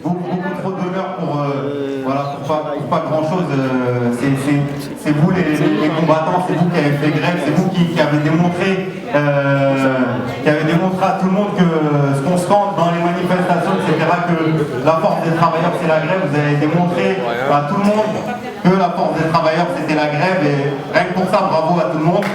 Beaucoup trop d'honneur pour pas grand chose. C'est vous les combattants, c'est vous qui avez fait grève, c'est vous qui avez démontré à tout le monde que ce qu'on scande dans les manifestations, etc., que la force des travailleurs c'est la grève. Vous avez démontré à tout le monde que la force des travailleurs c'était la grève, et rien que pour ça, bravo à tout le monde.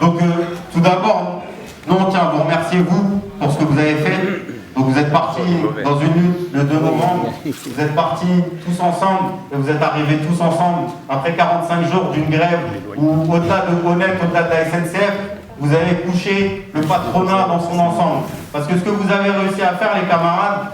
Donc tout d'abord, nous on tient à vous remercier vous pour ce que vous avez fait. Donc vous êtes partis dans une lutte le 2 novembre, vous êtes partis tous ensemble et vous êtes arrivés tous ensemble après 45 jours d'une grève où au-delà de Honnête, au-delà de la SNCF, vous avez couché le patronat dans son ensemble. Parce que ce que vous avez réussi à faire, les camarades,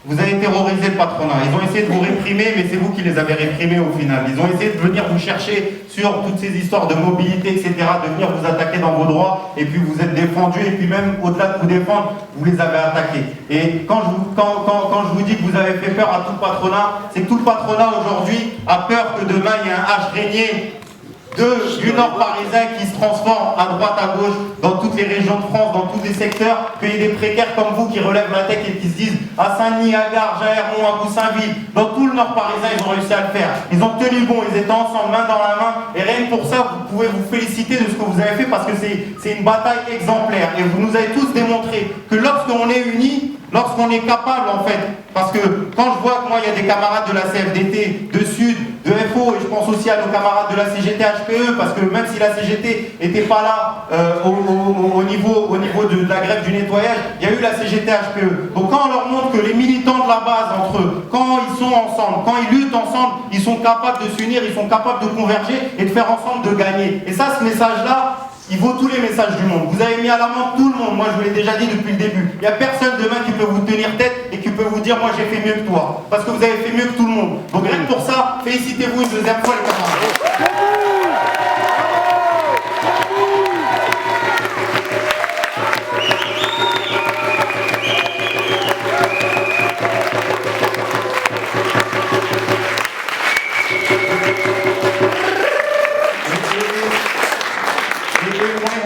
vous avez terrorisé le patronat. Ils ont essayé de vous réprimer, mais c'est vous qui les avez réprimés au final. Ils ont essayé de venir vous chercher sur toutes ces histoires de mobilité, etc., de venir vous attaquer dans vos droits, et puis vous êtes défendus, et puis même au-delà de vous défendre, vous les avez attaqués. Et quand je vous dis que vous avez fait peur à tout le patronat, c'est que tout le patronat aujourd'hui a peur que demain il y ait un H régné du nord parisien qui se transforme à droite, à gauche, dans toutes les régions de France, dans tous les secteurs, qu'il y ait des précaires comme vous qui relèvent la tête et qui se disent à Saint-Denis, à Gare, Jaërmont, à Goussainville, dans tout le nord parisien, ils ont réussi à le faire. Ils ont tenu bon, ils étaient ensemble, main dans la main, et rien que pour ça, vous pouvez vous féliciter de ce que vous avez fait parce que c'est une bataille exemplaire. Et vous nous avez tous démontré que lorsqu'on est unis, lorsqu'on est capable en fait, parce que quand je vois que moi il y a des camarades de la CFDT, de Sud, de FO, et je pense aussi à nos camarades de la CGT HPE, parce que même si la CGT n'était pas là au niveau de la grève du nettoyage, il y a eu la CGT HPE. Donc quand on leur montre que les militants de la base entre eux, quand ils sont ensemble, quand ils luttent ensemble, ils sont capables de s'unir, ils sont capables de converger et de faire ensemble de gagner. Et ça, ce message-là, il vaut tous les messages du monde. Vous avez mis à l'amende tout le monde. Moi, je vous l'ai déjà dit depuis le début. Il n'y a personne demain qui peut vous tenir tête et qui peut vous dire « Moi, j'ai fait mieux que toi ». Parce que vous avez fait mieux que tout le monde. Donc, rien que pour ça, félicitez-vous une deuxième fois, les camarades.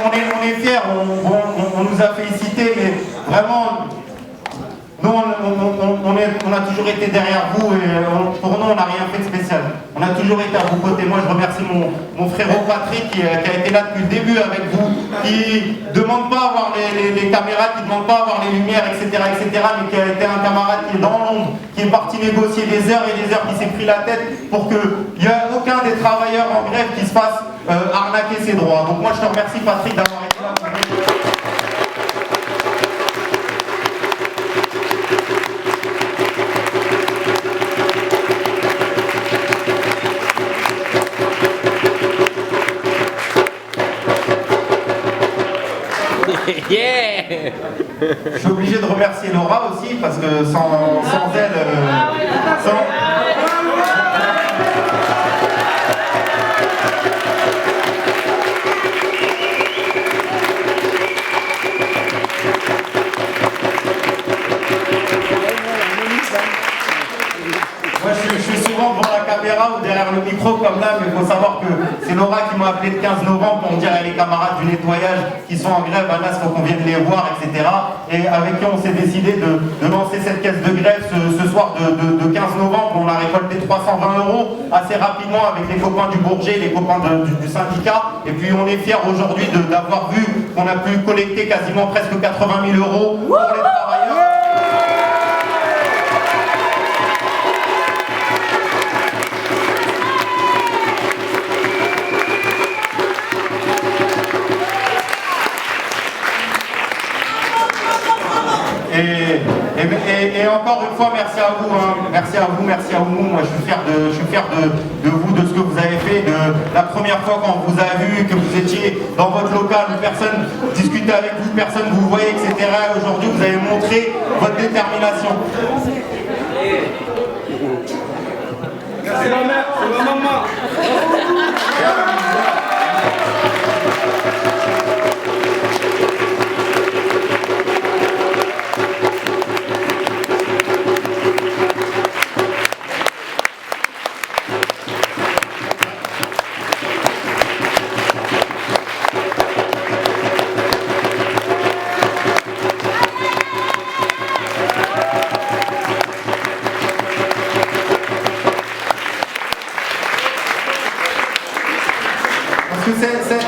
On est fiers, on nous a félicités, mais vraiment, nous on a toujours été derrière vous et pour nous on n'a rien fait de spécial. On a toujours été à vos côtés. Moi je remercie mon frérot Patrick qui a été là depuis le début avec vous, qui ne demande pas à avoir les caméras, qui ne demande pas à avoir les lumières, etc., mais qui a été un camarade qui est dans l'ombre, qui est parti négocier des heures et des heures, qui s'est pris la tête pour qu'il n'y ait aucun des travailleurs en grève qui se fasse arnaquer ses droits. Donc moi je te remercie Patrick d'avoir été là. Yeah. Je suis obligé de remercier Laura aussi parce que sans elle, moi, je suis souvent devant la caméra ou derrière le micro comme là, mais il faut savoir que c'est Laura qui m'a appelé le 15 novembre pour me dire les camarades du nettoyage qui sont en grève, à Nas, il faut qu'on vienne les voir, etc. Et avec qui on s'est décidé de lancer cette caisse de grève ce soir de 15 novembre. On a récolté 320 € assez rapidement avec les copains du Bourget, les copains du syndicat. Et puis on est fiers aujourd'hui d'avoir vu qu'on a pu collecter quasiment presque 80 000 euros pour les travailleurs. Et encore une fois, merci à vous, hein. Merci à vous, merci à vous. Moi, je suis fier de vous, de ce que vous avez fait, de la première fois quand on vous a vu, que vous étiez dans votre local, où personne discutait avec vous, personne vous voyait, etc. Aujourd'hui, vous avez montré votre détermination. Merci ma mère, c'est ma maman.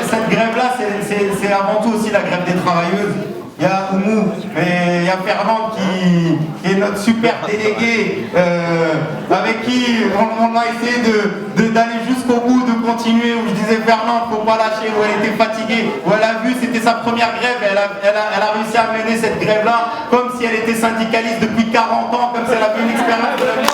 Cette grève-là, c'est avant tout aussi la grève des travailleuses. Il y a Oumou, mais il y a Fernand qui est notre super délégué, avec qui on a essayé d'aller jusqu'au bout, de continuer, où je disais Fernand, faut pas lâcher, où elle était fatiguée, où elle a vu, c'était sa première grève, elle a réussi à mener cette grève-là comme si elle était syndicaliste depuis 40 ans, comme si elle avait une expérience de la vie.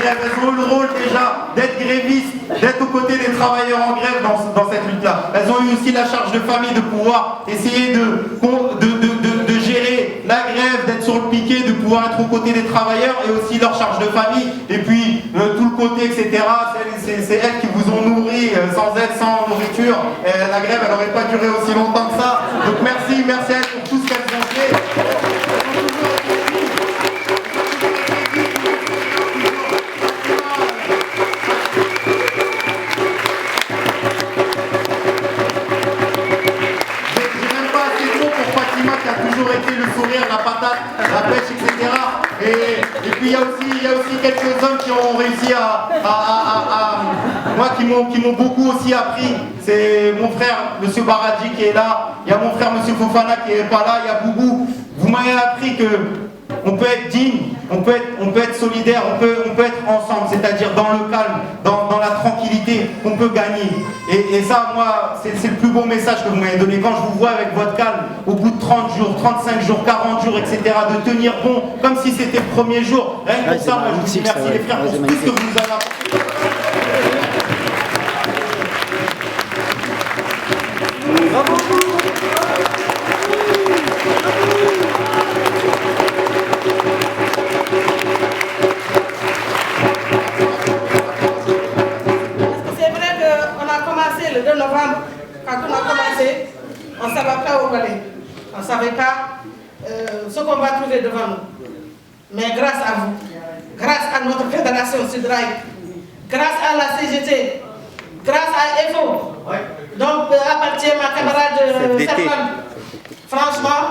Elles ont eu le rôle déjà d'être grévistes, d'être aux côtés des travailleurs en grève dans cette lutte-là. Elles ont eu aussi la charge de famille de pouvoir essayer de gérer la grève, d'être sur le piquet, de pouvoir être aux côtés des travailleurs et aussi leur charge de famille. Et puis tout le côté, etc. C'est elles qui vous ont nourri. Sans elles, sans nourriture, la grève, elle n'aurait pas duré aussi longtemps que ça. Donc merci à elles pour tout ce qu'elles ont fait. La patate, la pêche, etc. Et puis il y a aussi quelques hommes qui ont réussi moi qui m'ont beaucoup aussi appris. C'est mon frère Monsieur Baradji qui est là, il y a mon frère Monsieur Fofana qui est pas là, il y a Boubou. Vous m'avez appris que on peut être digne, on peut être solidaire, on peut être ensemble, c'est-à-dire dans le calme, dans la tranquillité, qu'on peut gagner. Et ça, moi, c'est le plus beau message que vous m'avez donné. Quand je vous vois avec votre calme, au bout de 30 jours, 35 jours, 40 jours, etc., de tenir bon, comme si c'était le premier jour. Rien que pour ça, moi, je vous dis merci les frères pour tout ce que vous nous avez apporté. Le 2 novembre, quand on a commencé, on ne savait pas où aller. On ne savait pas ce qu'on va trouver devant nous. Mais grâce à vous, grâce à notre fédération Sudrail, grâce à la CGT, grâce à EFO, donc appartient ma camarade Servan, franchement,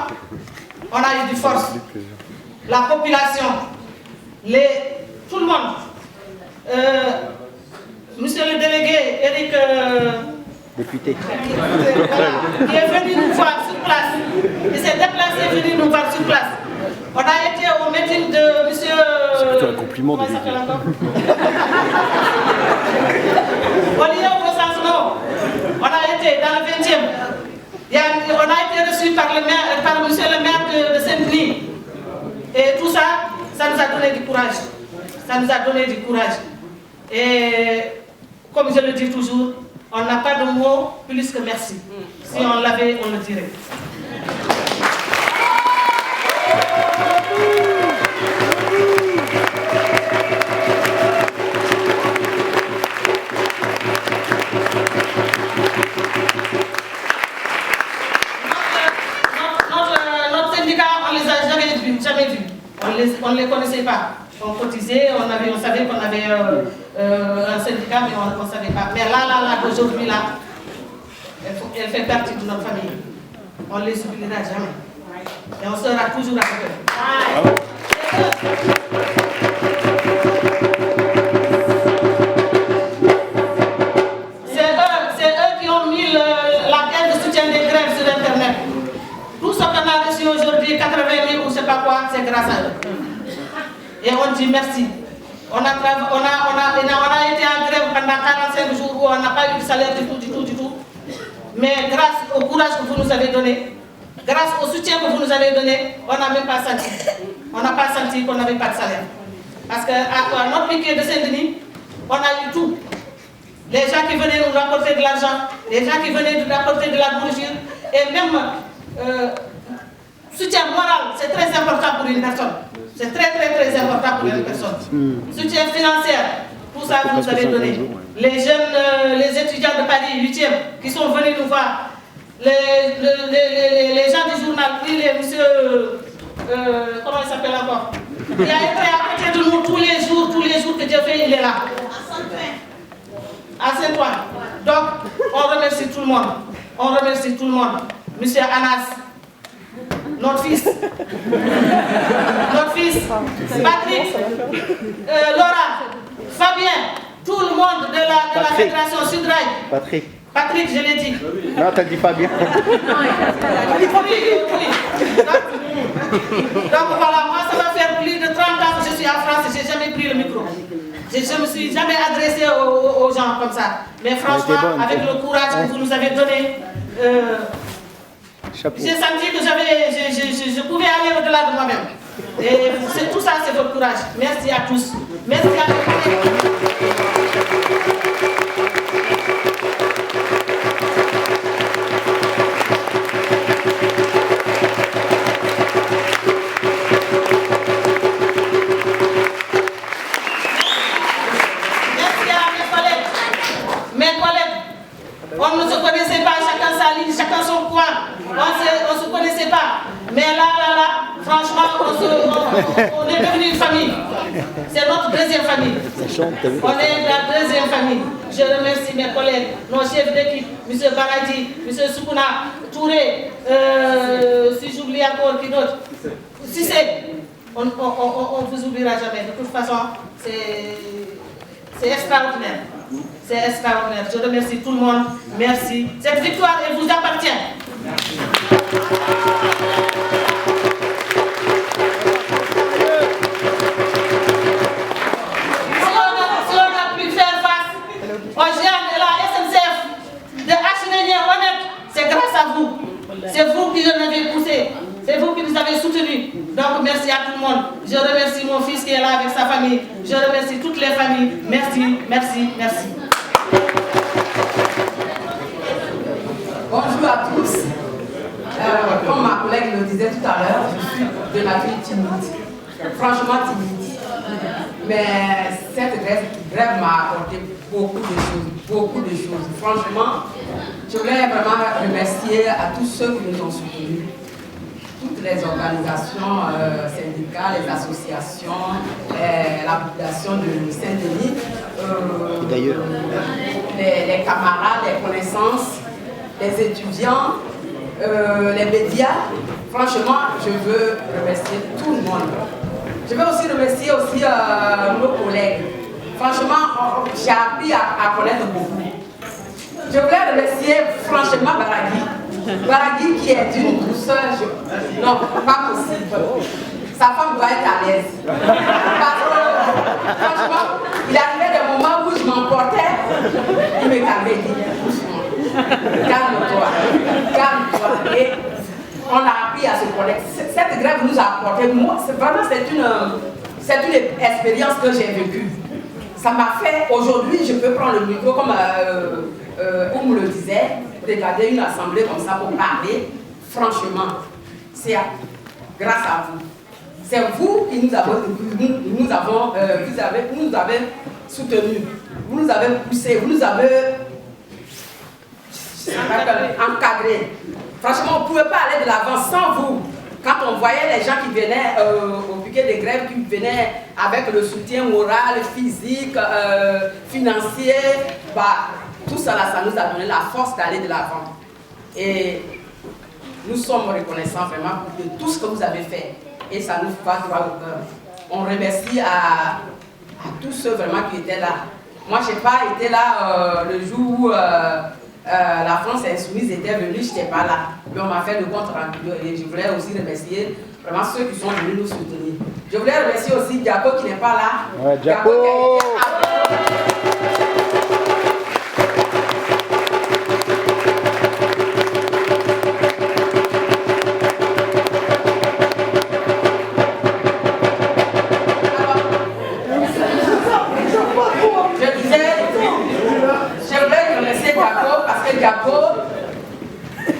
on a eu du force. La population, tout le monde. Monsieur le délégué, Eric, député, qui est venu nous voir sur place. Il s'est déplacé, venu nous voir sur place. On a été au meeting de monsieur... C'est plutôt un compliment de lui. Olivier Bosansno. On a été dans le 20e. On a été reçu par monsieur le maire de Saint-Denis. Et tout ça, ça nous a donné du courage. Ça nous a donné du courage. Et comme je le dis toujours, on n'a pas de mots plus que merci. Si on l'avait, on le dirait. Notre syndicat, on ne les a jamais vus. On ne les connaissait pas. On cotisait, on on savait qu'on avait un syndicat, mais on ne savait pas. Mais là, aujourd'hui, là, elle fait partie de notre famille. On ne les oubliera jamais. Et on sera toujours avec eux. C'est eux qui ont mis la caisse de soutien des grèves sur Internet. Tout ce qu'on a reçu aujourd'hui, 80 000 ou je ne sais pas quoi, c'est grâce à eux. Et on dit merci. On a été en grève pendant 45 jours où on n'a pas eu de salaire du tout. Mais grâce au courage que vous nous avez donné, grâce au soutien que vous nous avez donné, on n'a même pas senti. On n'a pas senti qu'on n'avait pas de salaire. Parce qu'à notre piquet de Saint-Denis, on a eu tout. Les gens qui venaient nous rapporter de l'argent, les gens qui venaient nous rapporter de la nourriture, et même soutien moral, c'est très important pour une personne. C'est très important pour une personne. Soutien financier, tout ça vous nous avez donné. Les jeunes, les étudiants de Paris 8e qui sont venus nous voir, les gens du journal, les monsieur, comment il s'appelle encore, il a été à côté de nous tous les jours que Dieu fait, il est là. À Saint-Ouen. Donc, on remercie tout le monde. On remercie tout le monde. Monsieur Anas, notre fils, Patrick, Laura, Fabien, tout le monde de la fédération Sudrail. Patrick, je l'ai dit. Non, t'as dit Fabien. Oui. Donc voilà, moi ça va faire plus de 30 ans que je suis en France et je n'ai jamais pris le micro. Je ne me suis jamais adressé aux gens comme ça. Mais franchement, avec le courage que vous nous avez donné, j'ai senti que je pouvais aller au-delà de moi-même. Et tout ça, c'est votre courage. Merci à tous. Merci à tous. On ne se connaissait pas, chacun sa ligne, chacun son coin. On ne se connaissait pas. Mais là, franchement, on est devenu une famille. C'est notre deuxième famille. On est la deuxième famille. Je remercie mes collègues, nos chefs d'équipe, M. Baradi, M. Soukouna, Touré, si j'oublie encore qui d'autre. Si c'est, on ne vous oubliera jamais. De toute façon, c'est extraordinaire. C'est extraordinaire. Je remercie tout le monde. Merci. Cette victoire, elle vous appartient. Si on a pu faire face aux géants de la SNCF, de H&M honnête, c'est grâce à vous. C'est vous qui nous avez poussé. C'est vous qui nous avez soutenus. Donc merci à tout le monde. Je remercie mon fils qui est là avec sa famille. Je remercie toutes les familles. Merci. Bonjour à tous. Comme ma collègue le disait tout à l'heure, je suis de nature timide. Franchement timide. Mais cette grève m'a apporté beaucoup de choses. Franchement, je voulais vraiment remercier à tous ceux qui nous ont soutenus. Toutes les organisations syndicales, les associations, la population de Saint-Denis, les camarades, les connaissances, les étudiants, les médias. Franchement, je veux remercier tout le monde. Je veux aussi remercier nos collègues. Franchement, j'ai appris à connaître beaucoup. Je voulais remercier franchement Baragui qui est d'une douceur. Non, pas possible. Sa femme doit être à l'aise. Parce que, franchement, il arrivait des moments où je m'emportais, il me calmait, il dit, calme-toi. Et on a appris à se connaître. Cette grève nous a apporté, moi, c'est une expérience que j'ai vécue. Ça m'a fait, aujourd'hui, je peux prendre le micro comme on me le disait, regarder une assemblée comme ça pour parler. Franchement, c'est grâce à vous. C'est vous qui nous avez soutenus, vous nous avez poussés, vous nous avez encadrés. Franchement, on ne pouvait pas aller de l'avant sans vous. Quand on voyait les gens qui venaient au piquet compliquées des grèves qui venaient avec le soutien moral, physique, financier, bah, tout ça, là, ça nous a donné la force d'aller de l'avant. Et nous sommes reconnaissants vraiment de tout ce que vous avez fait. Et ça nous va droit au cœur. On remercie à tous ceux vraiment qui étaient là. Moi, je n'ai pas été là le jour où la France Insoumise était venue, je n'étais pas là. Mais on m'a fait le compte rendu et je voulais aussi remercier vraiment ceux qui sont venus nous soutenir. Je voulais remercier aussi Diapo qui n'est pas là. Ouais, Diapo.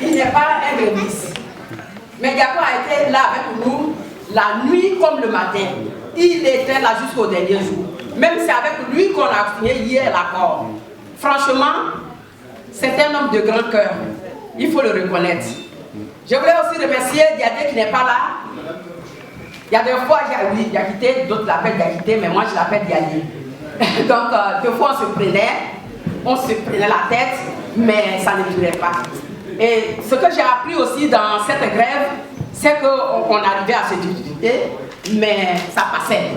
Il n'est pas un gréviste. Mais Diapo a été là avec nous la nuit comme le matin. Il était là jusqu'au dernier jour. Même c'est avec lui qu'on a signé hier l'accord. Franchement, c'est un homme de grand cœur. Il faut le reconnaître. Je voulais aussi remercier Diadé qui n'est pas là. Il y a des fois, oui, Diakité, d'autres l'appellent Diakité, mais moi je l'appelle Diadé. Donc, des fois on se prenait la tête, mais ça ne durait pas. Et ce que j'ai appris aussi dans cette grève, c'est qu'on arrivait à se discuter, mais ça passait.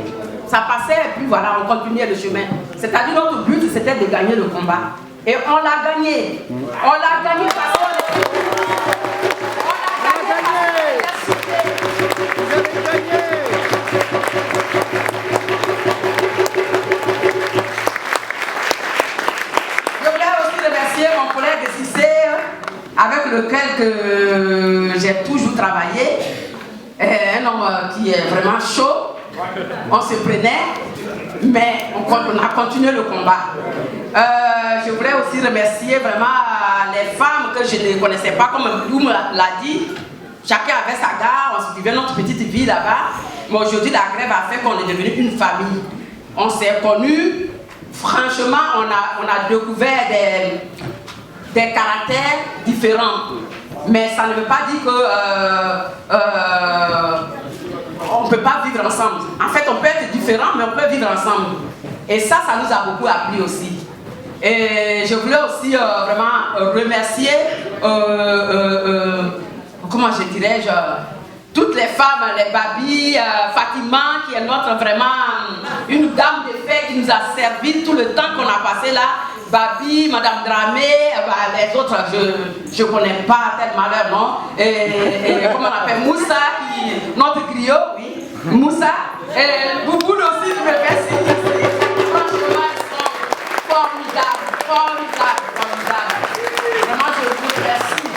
Ça passait et puis voilà, on continuait le chemin. C'est-à-dire notre but, c'était de gagner le combat. Et on l'a gagné. On l'a gagné parce qu'on est... On l'a gagné. Vous avez gagné. Je voulais aussi remercier mon collègue Cissé, avec lequel j'ai toujours travaillé, un homme qui est vraiment chaud, on se prenait, mais on a continué le combat. Je voulais aussi remercier vraiment les femmes que je ne connaissais pas, comme Bloum l'a dit. Chacun avait sa gare, on se vivait notre petite vie là-bas, mais aujourd'hui la grève a fait qu'on est devenu une famille. On s'est connus, franchement on a découvert des caractères différents. Mais ça ne veut pas dire qu'on ne peut pas vivre ensemble. En fait, on peut être différents, mais on peut vivre ensemble. Et ça nous a beaucoup appris aussi. Et je voulais aussi vraiment remercier, comment je dirais-je, toutes les femmes, les babis, Fatima, qui est notre vraiment une dame de fête qui nous a servi tout le temps qu'on a passé là. Babi, Madame Dramé, les autres, je ne connais pas tellement leur nom. Et comment on appelle Moussa, notre griot, oui. Moussa. Et Bouboune aussi, je me fais signe. Franchement, ils sont formidables. Vraiment, je vous remercie.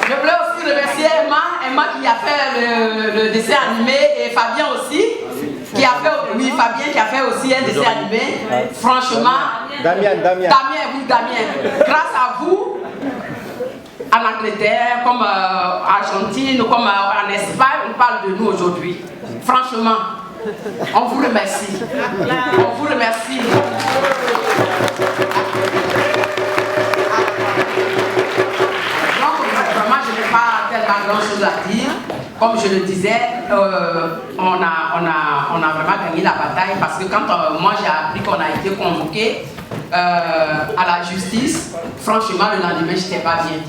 Je voulais aussi remercier Emma qui a fait le dessin animé, et Fabien aussi. Fabien qui a fait aussi un dessin animé. Franchement, Damien. Grâce à vous, en Angleterre, comme en Argentine, comme en Espagne, on parle de nous aujourd'hui. Franchement, on vous remercie. On vous remercie. Donc, vraiment, je n'ai pas tellement grand chose à dire. Comme je le disais, on a vraiment gagné la bataille parce que quand moi j'ai appris qu'on a été convoqué à la justice, franchement le lendemain je n'étais pas bien.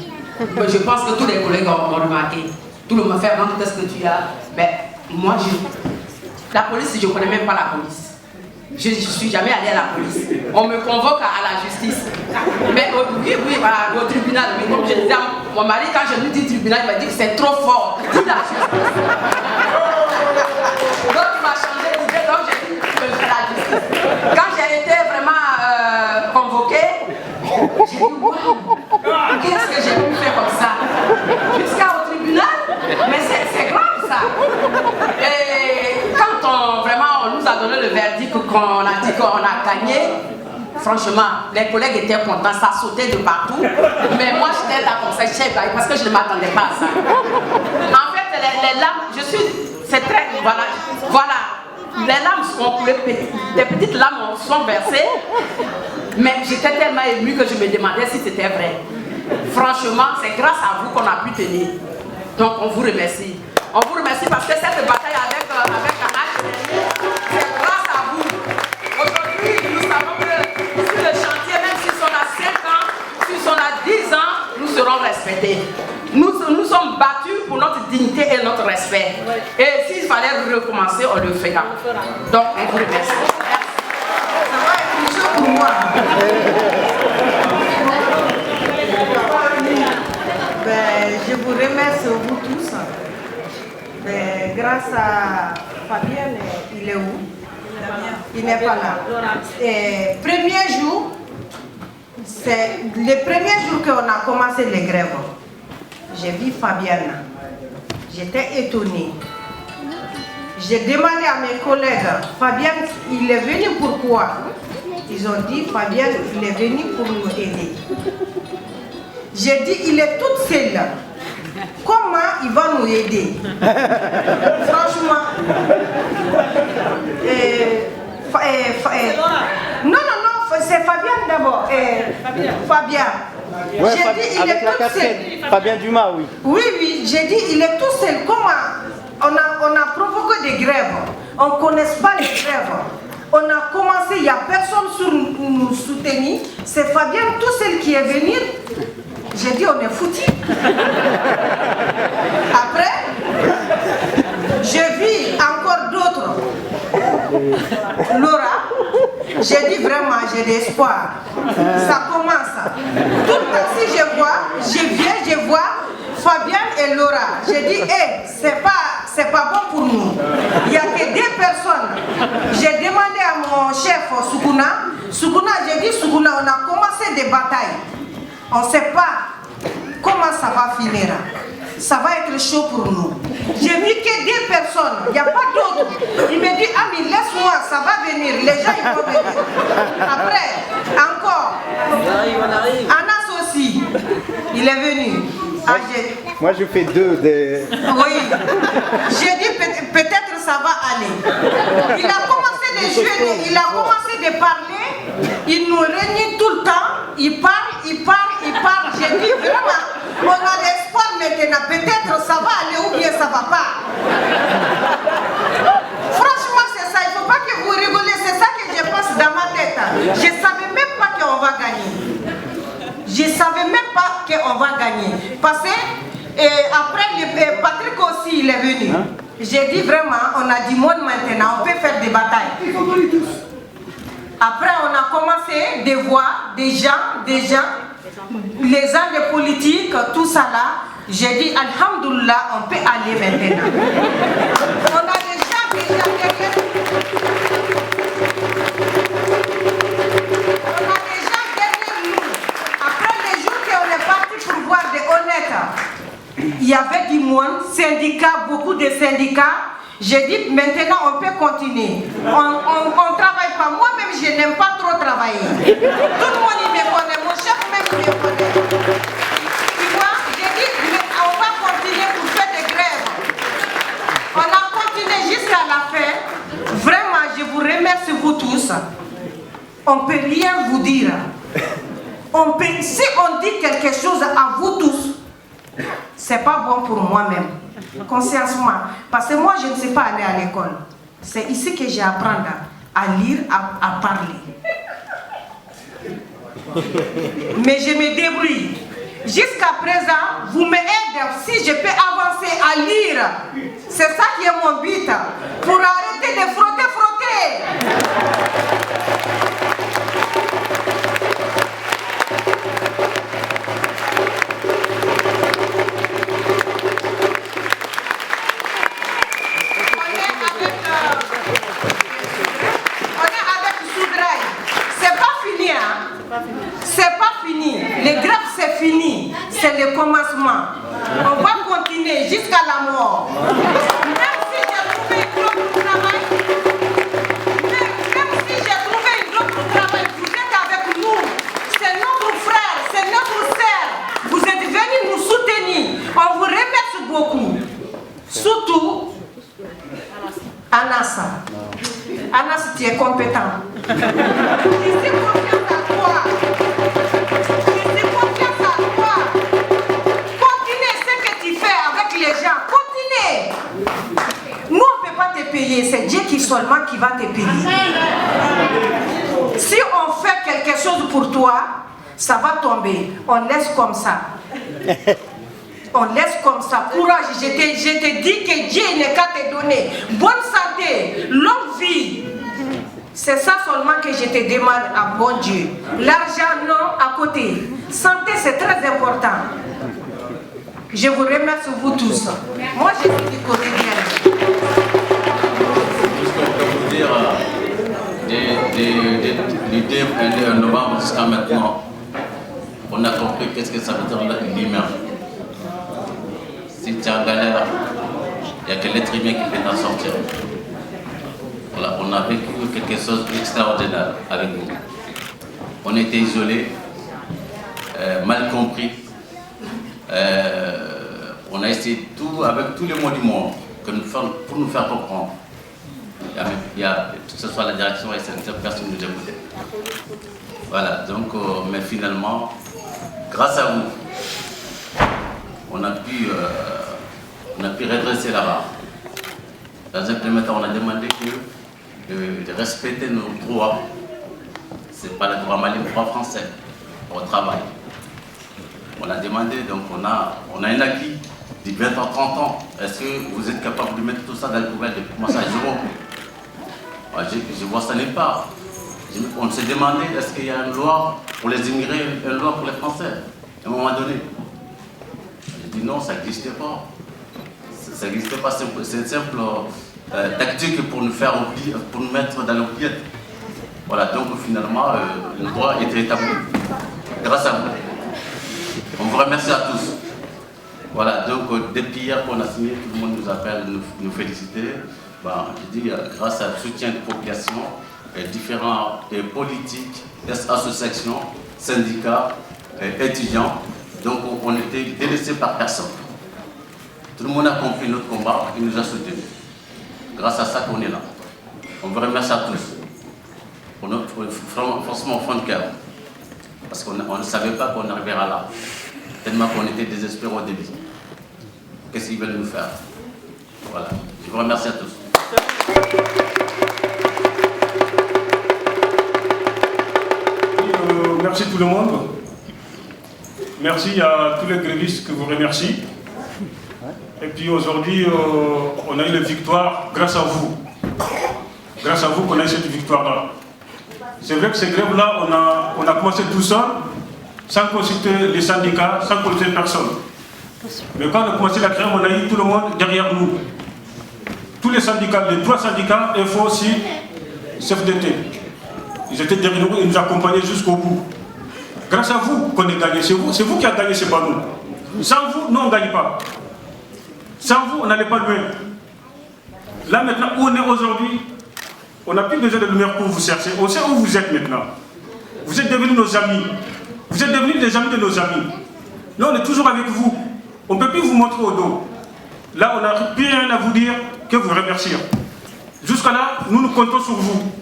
Mais je pense que tous les collègues ont remarqué. Tout le monde fait vraiment qu'est-ce que tu as. Ben, moi la police, je ne connais même pas la police. Je ne suis jamais allée à la police. On me convoque à la justice. Mais oui, au tribunal. Mais comme je disais à mon mari, quand je lui dis tribunal, il m'a dit que c'est trop fort. Dis la justice. Donc il m'a changé d'idée, donc j'ai dit que je fais la justice. Quand j'ai été vraiment convoquée, j'ai dit waouh, qu'est-ce que j'ai pu faire comme ça? Jusqu'au tribunal? Mais c'est grave ça. Et quand on nous a donné le verdict qu'on a dit qu'on a gagné, franchement, les collègues étaient contents, ça sautait de partout. Mais moi, j'étais là comme ça, parce que je ne m'attendais pas à ça. En fait, les larmes, c'est très, voilà. Les larmes sont coulées, des petites larmes sont versées. Mais j'étais tellement émue que je me demandais si c'était vrai. Franchement, c'est grâce à vous qu'on a pu tenir. Donc on vous remercie. On vous remercie parce que cette bataille avec Arrache, c'est grâce à vous. Aujourd'hui, nous savons que sur le chantier, même si on a 5 ans, si on a 10 ans, nous serons respectés. Nous sommes battus pour notre dignité et notre respect. Et s'il fallait recommencer, on le fera. Donc on vous remercie. Ça va être une chose pour moi. Je vous remercie vous tous. Grâce à Fabien, il est où? Il n'est pas là. Premier jour, c'est le premier jour qu'on a commencé les grèves. J'ai vu Fabienne. J'étais étonnée. J'ai demandé à mes collègues, Fabienne, il est venu pourquoi? Ils ont dit, Fabienne, il est venu pour nous aider. J'ai dit, il est toute seule. Comment il va nous aider? Franchement. Non, c'est Fabien d'abord. Fabien. Ouais, J'ai dit, il avec est la tout casquette. seul. Fabien Dumas, oui. Oui, j'ai dit, il est tout seul. Comment? On a provoqué des grèves. On ne connaît pas les grèves. On a commencé, il n'y a personne pour nous soutenir. C'est Fabien tout seul qui est venu. J'ai dit, on est foutus. Après, je vis encore d'autres. Laura, j'ai dit vraiment, j'ai de l'espoir. Ça commence. Tout le temps, si je vois Fabien et Laura. J'ai dit, hey, c'est pas bon pour nous. Il n'y a que 2 personnes. J'ai demandé à mon chef Soukouna. J'ai dit, Soukouna, on a commencé des batailles. On ne sait pas comment ça va finir. Ça va être chaud pour nous. J'ai vu que 2 personnes, il n'y a pas d'autres. Il me dit, Ami, laisse-moi, ça va venir. Les gens, ils vont venir. Après, encore. Anas aussi, il est venu. Moi, je fais 2 des... Oui. J'ai dit, peut-être ça va aller. Il a commencé de jouer, il a commencé de parler. Il nous réunit tout le temps. Il parle. J'ai dit, vraiment, on a l'espoir maintenant. Peut-être ça va aller ou bien ça va pas. Franchement, c'est ça. Il ne faut pas que vous rigolez. C'est ça que je pense dans ma tête. Je ne savais même pas qu'on va gagner. Je ne savais même pas qu'on va gagner. Parce que après, Patrick aussi, il est venu. J'ai dit vraiment, on a du monde maintenant. On peut faire des batailles. Après, on a commencé de voir des gens, les gens de politique, tout ça là. J'ai dit, Alhamdoulilah, on peut aller maintenant. On a déjà derrière. On a déjà derrière nous. Après les jours qu'on est parti pour voir des honnêtes, il y avait du monde, syndicats, beaucoup de syndicats. J'ai dit, maintenant on peut continuer. On travaille pas. Moi-même, je n'aime pas trop travailler. Tout le monde, il me connaît. Mon chef même, il me connaît. Tu vois, j'ai dit, mais on va continuer pour faire des grèves. On a continué jusqu'à la fin. Vraiment, je vous remercie vous tous. On ne peut rien vous dire. Si on dit quelque chose à vous tous, c'est pas bon pour moi-même. Consciencement. Parce que moi, je ne sais pas aller à l'école. C'est ici que j'apprends à lire, à parler. Mais je me débrouille. Jusqu'à présent, vous m'aidez. Si je peux avancer à lire, c'est ça qui est mon but. Pour arrêter de frotter. C'est pas fini. Les grèves, c'est fini. C'est le commencement. On va continuer jusqu'à la mort. Même si j'ai trouvé une autre travail, vous êtes avec nous. C'est notre frère, c'est notre sœur. Vous êtes venus nous soutenir. On vous remercie beaucoup. Surtout, Anas. Anas, tu es compétent. Je suis confiante à toi. Je suis confiante à toi. Continue ce que tu fais avec les payer, c'est Dieu qui seulement qui va te payer. Si on fait quelque chose pour toi, ça va tomber. On laisse comme ça. On laisse comme ça. Courage. Je te dis que Dieu n'est qu'à te donner bonne santé, longue vie. C'est ça seulement que je te demande à bon Dieu. L'argent, non, à côté. Santé, c'est très important. Je vous remercie vous tous. Moi, je suis du côté bien. Juste pour vous dire, du 2 novembre jusqu'à maintenant, on a compris qu'est-ce que ça veut dire l'humain. Si tu es en galère, il n'y a que l'être humain qui peut t'en sortir. Voilà, on a vécu quelque chose d'extraordinaire avec vous. On était isolés, mal compris. On a essayé tout avec tous les mots du monde pour nous faire comprendre. Il y a, que ce soit la direction et certaines personnes nous écoutaient. Voilà, donc, mais finalement, grâce à vous, on a pu redresser la barre. Dans un premier temps, on a demandé de respecter nos droits. Ce n'est pas le droit malien, le droit français, au travail. On a demandé, donc on a un acquis de 20 ans, 30 ans. Est-ce que vous êtes capable de mettre tout ça dans le poubelle depuis commencer à zéro? Je vois ça n'est pas. On s'est demandé, est-ce qu'il y a une loi pour les immigrés, une loi pour les Français, à un moment donné? J'ai dit non, ça n'existait pas. Ça n'existait pas, c'est une simple tactique pour nous faire oublier, pour nous mettre dans l'oubliette. Voilà, donc finalement, le droit est établi grâce à vous. On vous remercie à tous. Voilà, donc depuis hier qu'on a signé, tout le monde nous appelle, nous féliciter. Je dis, grâce à le soutien de population, différents politiques, associations, syndicats, étudiants, donc on était délaissés par personne. Tout le monde a compris notre combat et nous a soutenus. Grâce à ça qu'on est là. On vous remercie à tous. Franchement, au fond de cœur. Parce qu'on ne savait pas qu'on arrivera là. Tellement qu'on était désespérés au début. Qu'est-ce qu'ils veulent nous faire? Voilà. Je vous remercie à tous. Merci tout le monde. Merci à tous les grévistes que vous remercie. Et puis aujourd'hui, on a eu la victoire grâce à vous. Grâce à vous qu'on a eu cette victoire-là. C'est vrai que ces grèves-là, on a commencé tout seul, sans consulter les syndicats, sans consulter personne. Mais quand on a commencé la grève, on a eu tout le monde derrière nous. Tous les syndicats, les 3 syndicats, FO aussi, CFDT. Ils étaient derrière nous, ils nous accompagnaient jusqu'au bout. Grâce à vous qu'on est gagné, c'est vous qui avez gagné, c'est pas nous. Sans vous, nous on ne gagne pas. Sans vous, on n'allait pas loin. Là maintenant, où on est aujourd'hui, on n'a plus besoin de lumière pour vous chercher. On sait où vous êtes maintenant. Vous êtes devenus nos amis. Vous êtes devenus les amis de nos amis. Là, on est toujours avec vous. On ne peut plus vous montrer au dos. Là, on n'a plus rien à vous dire que vous remercier. Jusqu'à là, nous comptons sur vous.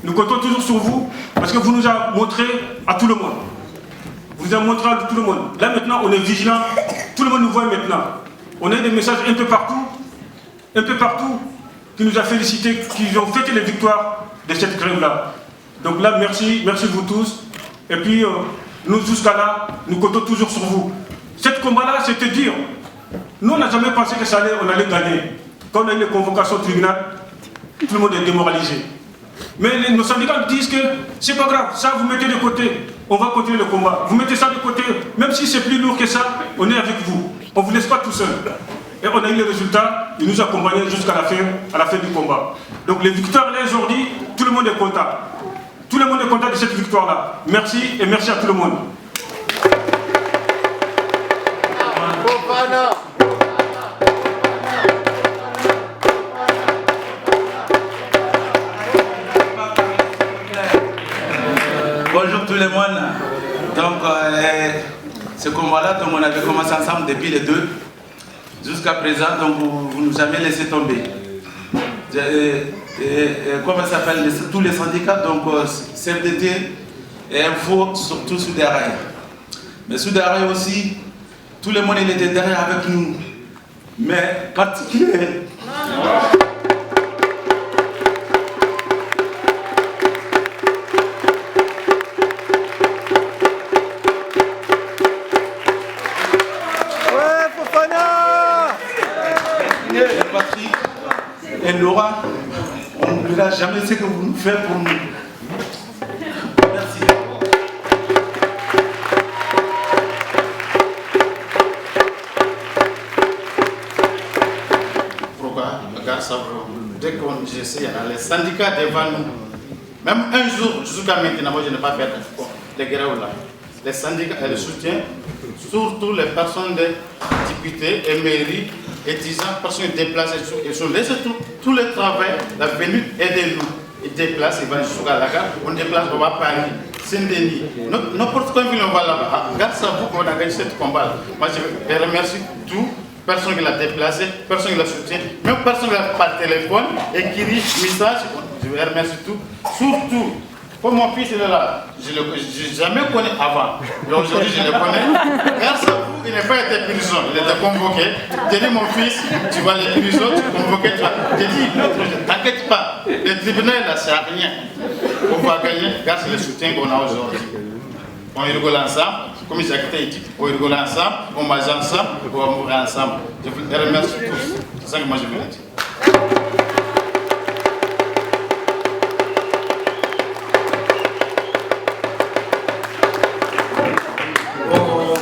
Nous comptons toujours sur vous parce que vous nous avez montré à tout le monde. Vous avez montré à tout le monde. Là, maintenant, on est vigilant. Tout le monde nous voit maintenant. On a des messages un peu partout, qui nous a félicités, qui ont fêté les victoires de cette grève-là. Donc là, merci vous tous. Et puis, nous, jusqu'à là, nous comptons toujours sur vous. Cette combat-là, c'était dur. Nous, on n'a jamais pensé que on allait gagner. Quand on a eu les convocations au tribunal, tout le monde est démoralisé. Mais nos syndicats disent que c'est pas grave, ça vous mettez de côté, on va continuer le combat. Vous mettez ça de côté, même si c'est plus lourd que ça, on est avec vous. On ne vous laisse pas tout seul. Et on a eu les résultats, ils nous accompagnaient jusqu'à la fin du combat. Donc les victoires là aujourd'hui, tout le monde est content. Tout le monde est content de cette victoire-là. Merci et merci à tout le monde. Bonjour tout le monde. Donc ce combat-là, on avait commencé ensemble depuis les 2 jusqu'à présent, donc vous nous avez laissé tomber. Comment ça s'appelle, tous les syndicats, donc CFDT et Info, surtout Soudaraï. Mais Soudaraï aussi, tout le monde il était derrière avec nous. Mais particulier. n'oubliera jamais ce que vous nous faites pour nous. Merci. Pourquoi? Regarde ça, dès qu'on essaie, il y a les syndicats devant nous. Même un jour, jusqu'à maintenant, moi je n'ai pas fait les grèves là. Les syndicats et le soutien, surtout les personnes des députés et mairies, étudiants, personnes déplacées, ils sont laissés tout le travail, la venue aidez-nous. Ils déplacent, ils vont jusqu'à la gare, on déplace, on va à Paris, Saint-Denis. N'importe quoi, on va là-bas. Grâce à vous qu'on a gagné ce combat. Moi je remercie tout. Personne qui l'a déplacé, personne qui l'a soutenu, même personne qui l'a par téléphone, écrit, message, je vous remercie tout. Surtout, pour mon fils, il est là, je ne l'ai jamais connu avant, mais aujourd'hui je le connais. Grâce à vous, il n'a pas été prison, il était convoqué. J'ai dit, mon fils, tu vas aller prison, tu es convoqué, tu vas. J'ai dit, t'inquiète pas, le tribunal là, c'est à rien. On va gagner grâce au soutien qu'on a aujourd'hui. On rigole ensemble, comme Jacques a dit, on rigole ensemble, on mange ensemble, on va mourir ensemble. Je vous remercie tous. C'est ça que moi je voulais dire.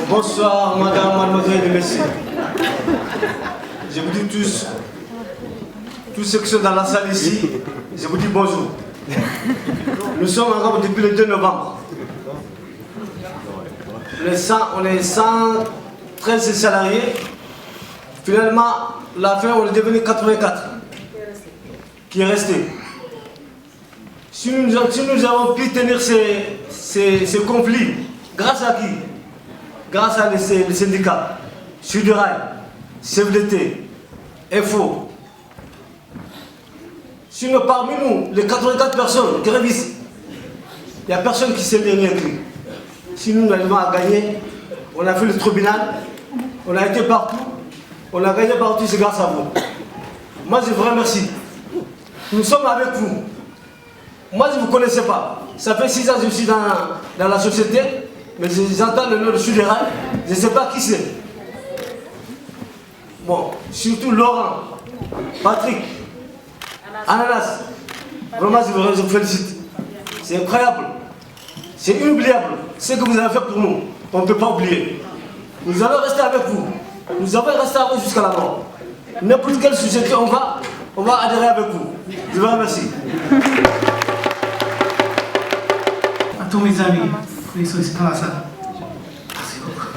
Bonsoir, madame, mademoiselle et messieurs. Je vous dis tous ceux qui sont dans la salle ici, je vous dis bonjour. Nous sommes ensemble depuis le 2 novembre. On est 113 salariés. Finalement, la fin, on est devenu 84 qui est resté. Si nous avons pu tenir ces conflits, grâce à qui? Grâce à les syndicats, Sud-Rail, CFDT, FO. Sinon, parmi nous, les 84 personnes grévistes, il n'y a personne qui s'est rien écrit. Si nous arrivons à gagner, on a fait le tribunal, on a été partout, on a gagné partout, c'est grâce à vous. Moi, je vous remercie. Nous sommes avec vous. Moi, je ne vous connaissais pas. Ça fait 6 ans que je suis dans la société, mais j'entends le nom de Sud-Rail, je ne sais pas qui c'est. Bon, surtout Laurent, Patrick, Ananas, vraiment, je vous félicite. C'est incroyable. C'est inoubliable ce que vous avez fait pour nous. On ne peut pas oublier. Nous allons rester avec vous. Nous allons rester avec vous jusqu'à la mort. N'importe quelle société on va adhérer avec vous. Je vous remercie. À tous mes amis, qui sont ici dans la salle. Merci beaucoup.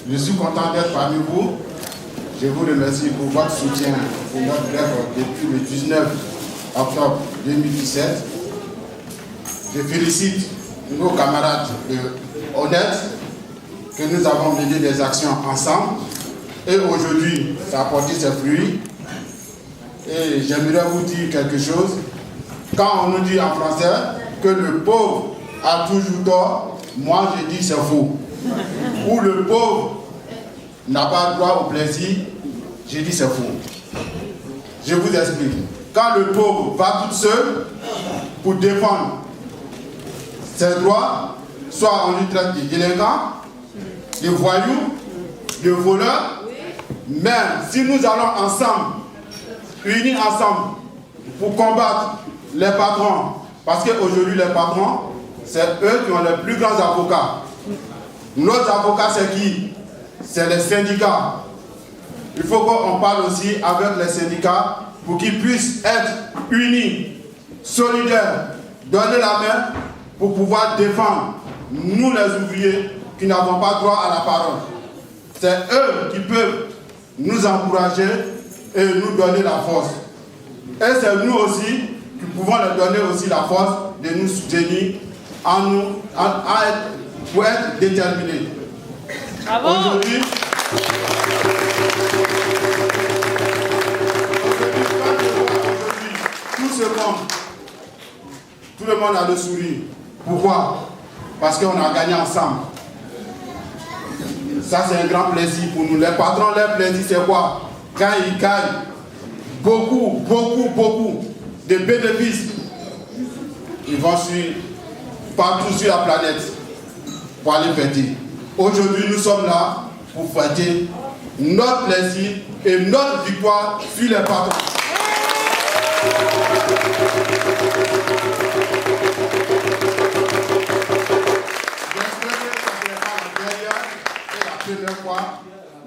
Je suis content d'être parmi vous. Je vous remercie pour votre soutien pour notre grève depuis le 19 octobre 2017. Je félicite nos camarades honnêtes que nous avons mené des actions ensemble. Et aujourd'hui, ça a porté ses fruits. Et j'aimerais vous dire quelque chose. Quand on nous dit en français que le pauvre a toujours tort, moi je dis c'est faux. Ou le pauvre n'a pas droit au plaisir, j'ai dit c'est faux. Je vous explique. Quand le pauvre va tout seul pour défendre ses droits, soit on lui traite de délinquant, de voyou, de voleur, mais si nous allons ensemble, unis ensemble, pour combattre les patrons, parce qu'aujourd'hui les patrons, c'est eux qui ont les plus grands avocats. Nos avocats, c'est qui? C'est les syndicats. Il faut qu'on parle aussi avec les syndicats pour qu'ils puissent être unis, solidaires, donner la main pour pouvoir défendre nous les ouvriers qui n'avons pas droit à la parole. C'est eux qui peuvent nous encourager et nous donner la force. Et c'est nous aussi qui pouvons leur donner aussi la force de nous soutenir pour être déterminés. Aujourd'hui, tout le monde a le sourire. Pourquoi? Parce qu'on a gagné ensemble. Ça, c'est un grand plaisir pour nous. Les patrons, leur plaisir, c'est quoi? Quand ils gagnent beaucoup de bénéfices, ils vont partout sur la planète pour aller fêter. Aujourd'hui, nous sommes là pour fêter notre plaisir et notre victoire sur les patrons.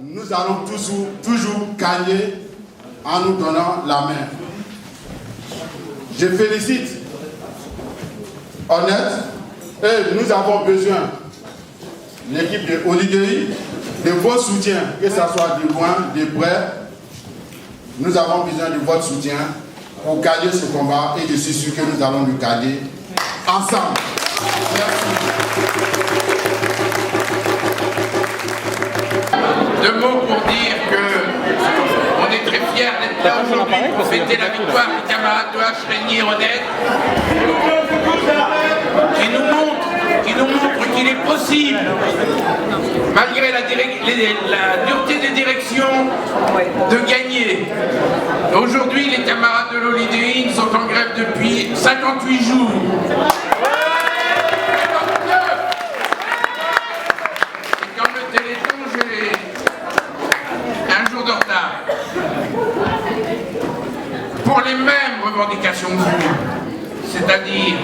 Nous allons toujours gagner en nous donnant la main. Je félicite Honnête et nous avons besoin, l'équipe de Olidei, de votre soutien, que ce soit de loin, de près. Nous avons besoin de votre soutien pour gagner ce combat et je suis sûr que nous allons le gagner ensemble. Deux mots pour dire qu'on est très fiers d'être là aujourd'hui pour fêter la victoire des camarades de H. Régnier Honnête, qui nous montre qu'il est possible, malgré la dureté des directions, de gagner. Aujourd'hui, les camarades de l'Olidei sont en grève depuis 58 jours. Pour les mêmes revendications que vous, c'est-à-dire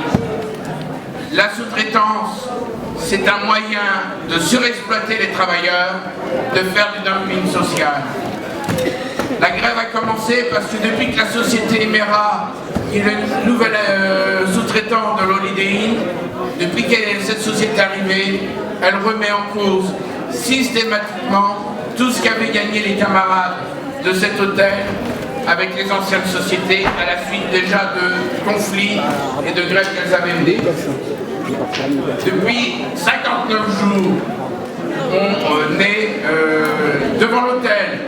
la sous-traitance, c'est un moyen de surexploiter les travailleurs, de faire du dumping social. La grève a commencé parce que depuis que la société Emera, qui est le nouvel sous-traitant de l'Olidei, depuis que cette société est arrivée, elle remet en cause systématiquement tout ce qu'avaient gagné les camarades de cet hôtel avec les anciennes sociétés à la suite déjà de conflits et de grèves qu'elles avaient menées. Depuis 59 jours, on est devant l'hôtel,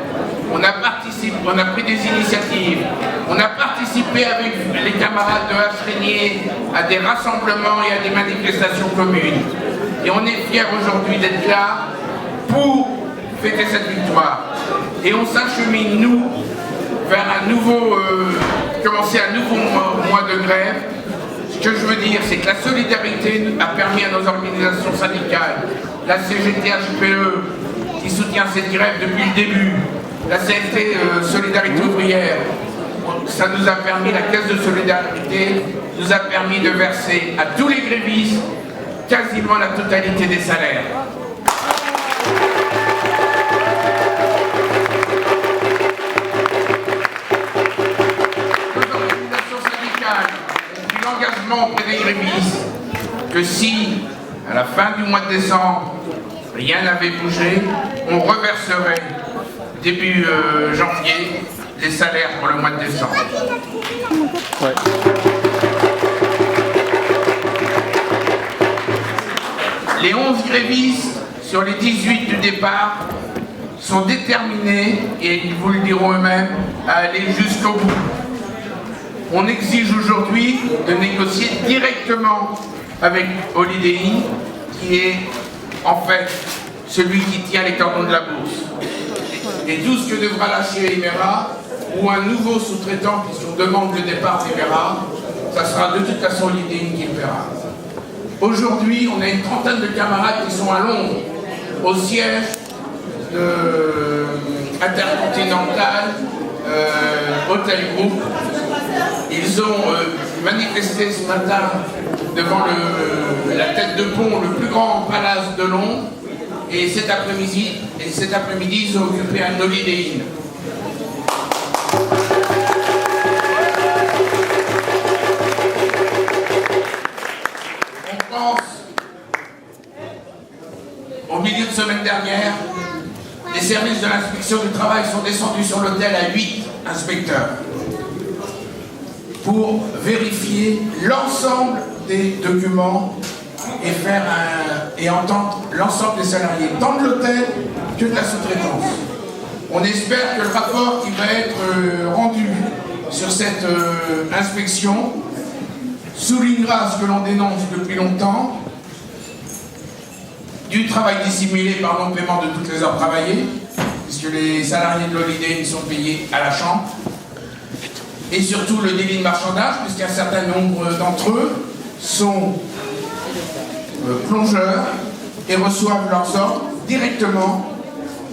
on a pris des initiatives, on a participé avec les camarades de H. Régnier à des rassemblements et à des manifestations communes. Et on est fiers aujourd'hui d'être là pour fêter cette victoire. Et on s'achemine, nous, vers commencer un nouveau mois de grève. Ce que je veux dire, c'est que la solidarité a permis à nos organisations syndicales, la CGT-HPE, qui soutient cette grève depuis le début, la CFT Solidarité Ouvrière, ça nous a permis, la Caisse de Solidarité nous a permis de verser à tous les grévistes quasiment la totalité des salaires. L'engagement auprès des grévistes que si, à la fin du mois de décembre, rien n'avait bougé, on reverserait début janvier les salaires pour le mois de décembre. Ouais. Les 11 grévistes sur les 18 du départ sont déterminés, et ils vous le diront eux-mêmes, à aller jusqu'au bout. On exige aujourd'hui de négocier directement avec Olidei, qui est en fait celui qui tient les cordons de la bourse. Et tout ce que devra lâcher Emera, ou un nouveau sous-traitant, puisqu'on demande le départ d'Emera, ça sera de toute façon Olidei qui le fera. Aujourd'hui, on a une trentaine de camarades qui sont à Londres, au siège de Intercontinental Hotel Group. Ils ont manifesté ce matin devant la tête de pont, le plus grand palace de Londres, et cet après-midi, ils ont occupé un Holiday Inn. On pense au milieu de semaine dernière, les services de l'inspection du travail sont descendus sur l'hôtel à 8 inspecteurs pour vérifier l'ensemble des documents et entendre l'ensemble des salariés, tant de l'hôtel que de la sous-traitance. On espère que le rapport qui va être rendu sur cette inspection soulignera ce que l'on dénonce depuis longtemps, du travail dissimulé par non-paiement de toutes les heures travaillées, puisque les salariés de l'Holiday Inn sont payés à la chambre, et surtout le délit de marchandage, puisqu'un certain nombre d'entre eux sont plongeurs et reçoivent leurs ordres directement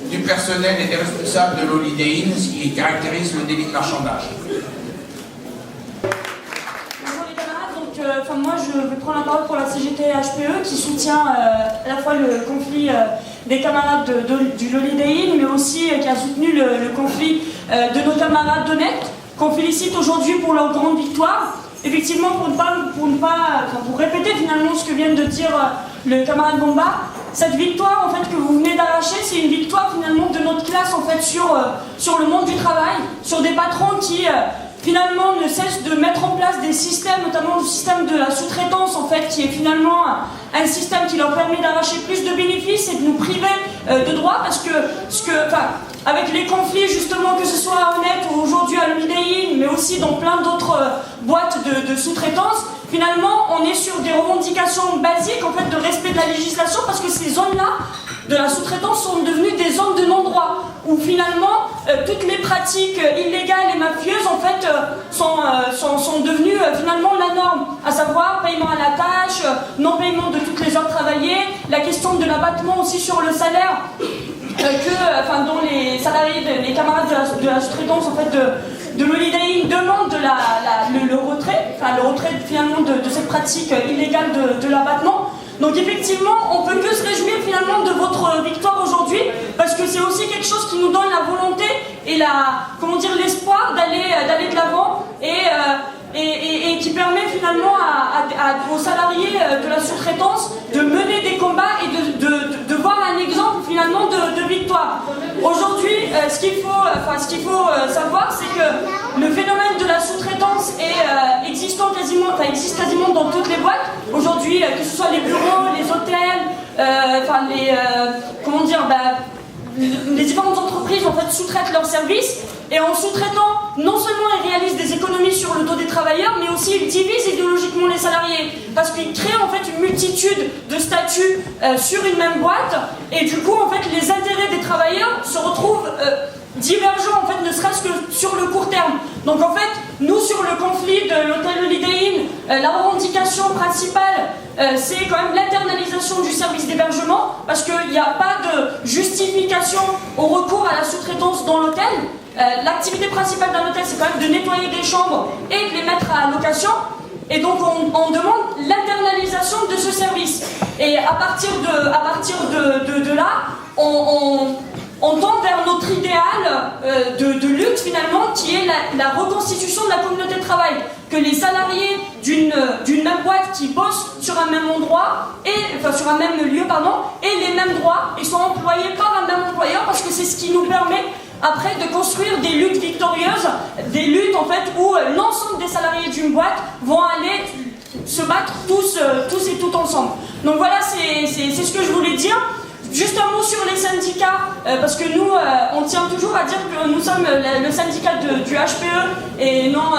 du personnel et des responsables de l'Holiday Inn, ce qui caractérise le délit de marchandage. Moi, je vais prendre la parole pour la CGT HPE qui soutient à la fois le conflit des camarades du Holiday Inn, mais aussi qui a soutenu le conflit de nos camarades d'Honnête, qu'on félicite aujourd'hui pour leur grande victoire. Effectivement, pour répéter finalement ce que vient de dire le camarade Bomba, cette victoire en fait que vous venez d'arracher, c'est une victoire finalement de notre classe en fait sur le monde du travail, sur des patrons qui finalement ne cessent de mettre en place des systèmes, notamment le système de la sous-traitance en fait, qui est finalement un système qui leur permet d'arracher plus de bénéfices et de nous priver de droits, parce que avec les conflits justement, que ce soit à Honnête ou aujourd'hui à l'Holiday Inn, mais aussi dans plein d'autres boîtes de sous-traitance, finalement on est sur des revendications basiques en fait de respect de la législation, parce que ces zones-là de la sous-traitance sont devenues des zones de non-droit, où finalement toutes les pratiques illégales et mafieuses en fait sont devenues finalement la norme, à savoir paiement à la tâche, non-paiement de toutes les heures travaillées, la question de l'abattement aussi sur le salaire, dont les salariés, les camarades de la sous-traitance en fait de l'Holiday Inn demandent le retrait finalement de cette pratique illégale de l'abattement. Donc effectivement, on peut que se réjouir finalement de votre victoire aujourd'hui, parce que c'est aussi quelque chose qui nous donne la volonté et l'espoir d'aller de l'avant et qui permet finalement aux salariés de la sous-traitance de mener des combats et de voir un exemple finalement de victoire. Aujourd'hui, ce qu'il faut savoir, c'est que le phénomène de la sous-traitance existe quasiment dans toutes les boîtes. Aujourd'hui, que ce soit les bureaux, les hôtels, les différentes entreprises en fait sous-traitent leurs services, et en sous-traitant, non seulement ils réalisent des économies sur le dos des travailleurs, mais aussi ils divisent idéologiquement les salariés, parce qu'ils créent en fait une multitude de statuts sur une même boîte, et du coup en fait les intérêts des travailleurs se retrouvent divergents en fait, ne serait-ce que sur le court terme. Donc en fait, nous sur le conflit de l'hôtel Holiday Inn, la revendication principale c'est quand même l'internalisation du service d'hébergement, parce qu'il n'y a pas de justification au recours à la sous-traitance dans l'hôtel. L'activité principale d'un hôtel, c'est quand même de nettoyer des chambres et de les mettre à location. Et donc on demande l'internalisation de ce service. Et à partir de là, on tend vers notre idéal de lutte finalement, qui est la reconstitution de la communauté de travail. Que les salariés d'une même boîte qui bossent sur un même endroit, sur un même lieu, aient les mêmes droits et soient employés par un même employeur, parce que c'est ce qui nous permet après de construire des luttes victorieuses, des luttes en fait où l'ensemble des salariés d'une boîte vont aller se battre tous et toutes ensemble. Donc voilà, c'est ce que je voulais dire. Juste un mot sur les syndicats, parce que nous, on tient toujours à dire que nous sommes le syndicat du HPE et non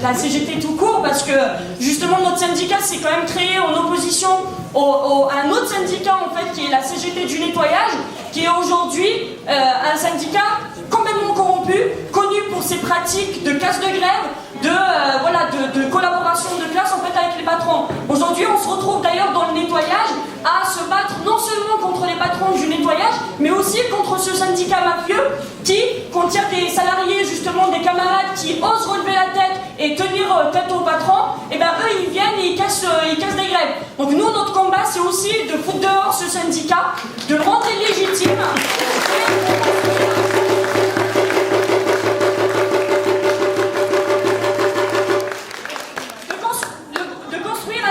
la CGT tout court, parce que justement notre syndicat s'est quand même créé en opposition à un autre syndicat en fait, qui est la CGT du nettoyage, qui est aujourd'hui un syndicat complètement corrompu, connu pour ses pratiques de casse de grève, de collaboration de classe en fait avec les patrons. Aujourd'hui, on se retrouve d'ailleurs dans le nettoyage à se battre non seulement contre les patrons du nettoyage, mais aussi contre ce syndicat mafieux qui contient des salariés, justement des camarades qui osent relever la tête et tenir tête aux patrons. Et bien eux, ils viennent et ils cassent des grèves. Donc nous, notre combat, c'est aussi de foutre dehors ce syndicat, de le rendre illégitime.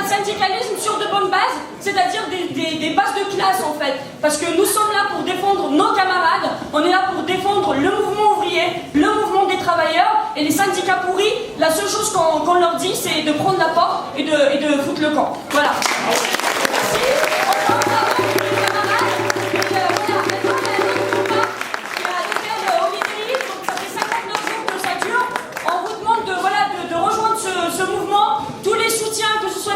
Syndicalisme sur de bonnes bases, c'est-à-dire des bases de de classe en fait, parce que nous sommes là pour défendre nos camarades, on est là pour défendre le mouvement ouvrier, le mouvement des travailleurs, et les syndicats pourris, la seule chose qu'on leur dit, c'est de prendre la porte et de foutre le camp. Voilà.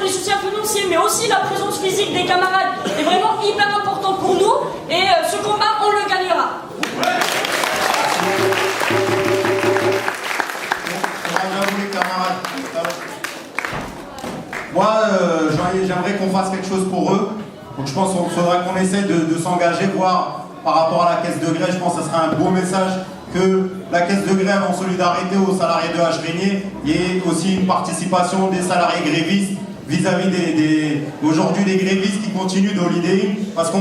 Les soutiens financiers, mais aussi la présence physique des camarades est vraiment hyper important pour nous, et ce combat, on le gagnera. Moi, j'aimerais qu'on fasse quelque chose pour eux. Donc je pense qu'il faudra qu'on essaie de s'engager, voir par rapport à la caisse de grève. Je pense que ce sera un beau message que la caisse de grève en solidarité aux salariés de H-Régnier, il y ait aussi une participation des salariés grévistes vis-à-vis aujourd'hui des grévistes qui continuent d'Holiday Inn, parce que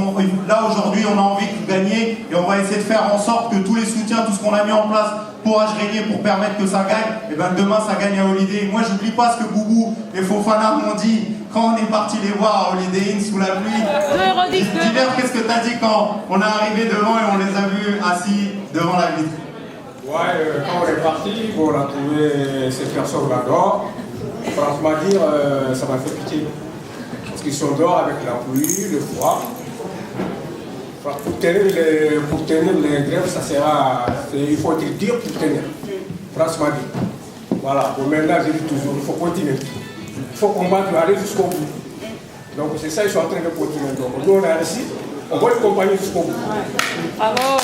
là aujourd'hui on a envie de gagner et on va essayer de faire en sorte que tous les soutiens, tout ce qu'on a mis en place pour H-Régnier pour permettre que ça gagne, et bien demain ça gagne à Holiday Inn. Moi j'oublie pas ce que Boubou et Fofana m'ont dit quand on est parti les voir à Holiday Inn sous la pluie. Divers, qu'est-ce que t'as dit quand on est arrivé devant et on les a vus assis devant la vitre? Ouais, quand on est parti, bon, on a trouvé ces personnes là dehors. Franchement dire, ça m'a fait pitié. Parce qu'ils sont dehors avec la pluie, le froid. Enfin, pour tenir les grèves, ça sera. Il faut être dur pour tenir. Franchement dit. Voilà, pour maintenant, je dis toujours, il faut continuer. Il faut combattre, aller jusqu'au bout. Donc c'est ça, ils sont en train de continuer. Donc nous, on est ici, on va les accompagner jusqu'au bout. Bravo!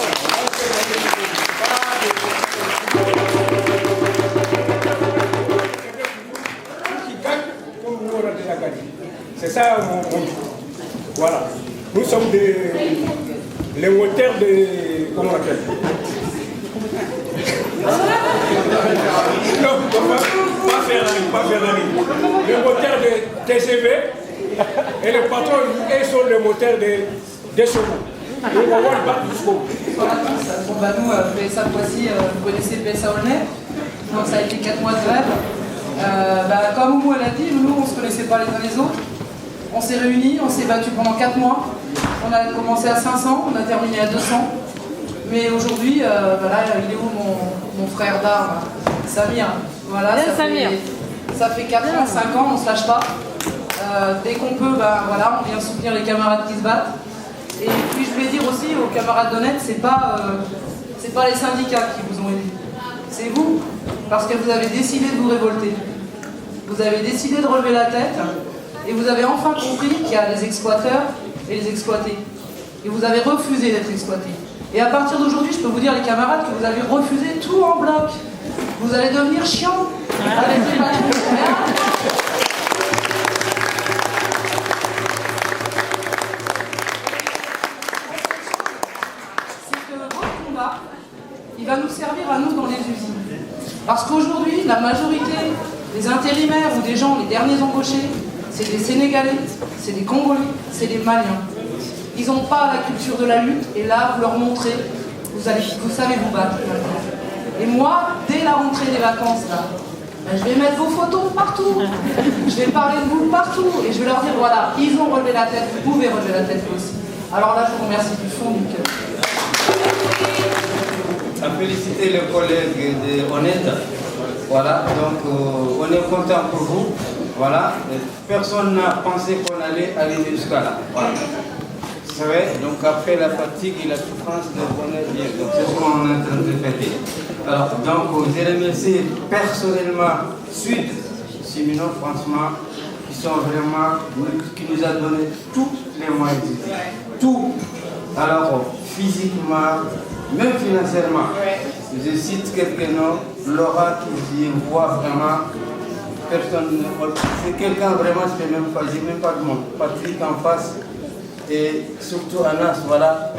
C'est ça mon but. Voilà. Nous sommes les moteurs de. Comment on appelle? Non, pas Ferrari. Les moteurs de TCV et les patrons, ils sont les moteurs des chevaux. Donc on va le battre jusqu'au bout. Voilà, bon, bah, nous, PSA Poissy, vous connaissez PSA Aulnay. Donc ça a été 4 mois de grève. Comme Moumou l'a dit, nous on ne se connaissait pas les uns les autres. On s'est réunis, on s'est battu pendant 4 mois. On a commencé à 500, on a terminé à 200. Mais aujourd'hui, voilà, il est où mon frère d'armes, Samir? Voilà, ça fait 4 ans, 5 ans, on ne se lâche pas. Dès qu'on peut, voilà, on vient soutenir les camarades qui se battent. Et puis je voulais dire aussi aux camarades d'Honnête, c'est pas les syndicats qui vous ont élus. C'est vous, parce que vous avez décidé de vous révolter. Vous avez décidé de relever la tête. Et vous avez enfin compris qu'il y a les exploiteurs et les exploités. Et vous avez refusé d'être exploités. Et à partir d'aujourd'hui, je peux vous dire, les camarades, que vous avez refusé tout en bloc. Vous allez devenir chiant avec les patrons. C'est que votre combat, il va nous servir à nous dans les usines. Parce qu'aujourd'hui, la majorité des intérimaires ou des gens, les derniers embauchés, c'est des Sénégalais, c'est des Congolais, c'est des Maliens. Ils n'ont pas la culture de la lutte, et là, vous leur montrez, vous savez vous battre. Et moi, dès la rentrée des vacances, là, je vais mettre vos photos partout, je vais parler de vous partout, et je vais leur dire, voilà, ils ont relevé la tête, vous pouvez relever la tête vous aussi. Alors là, je vous remercie du fond du cœur. À féliciter le collègue de Honnête. Voilà, donc on est content pour vous. Voilà, personne n'a pensé qu'on allait arriver jusqu'à là. Voilà. C'est vrai, donc après la fatigue et la souffrance de bonheur vient. Donc c'est ce qu'on est en train de fêter. Alors, donc je remercie personnellement Sud, Simino, franchement, qui nous a donné tous les moyens d'aider. Tout. Alors, physiquement, même financièrement. Je cite quelques noms, Laura qui voit vraiment personne. C'est quelqu'un vraiment, je ne sais même pas, j'ai même pas de monde. Patrick en face et surtout Anas, voilà.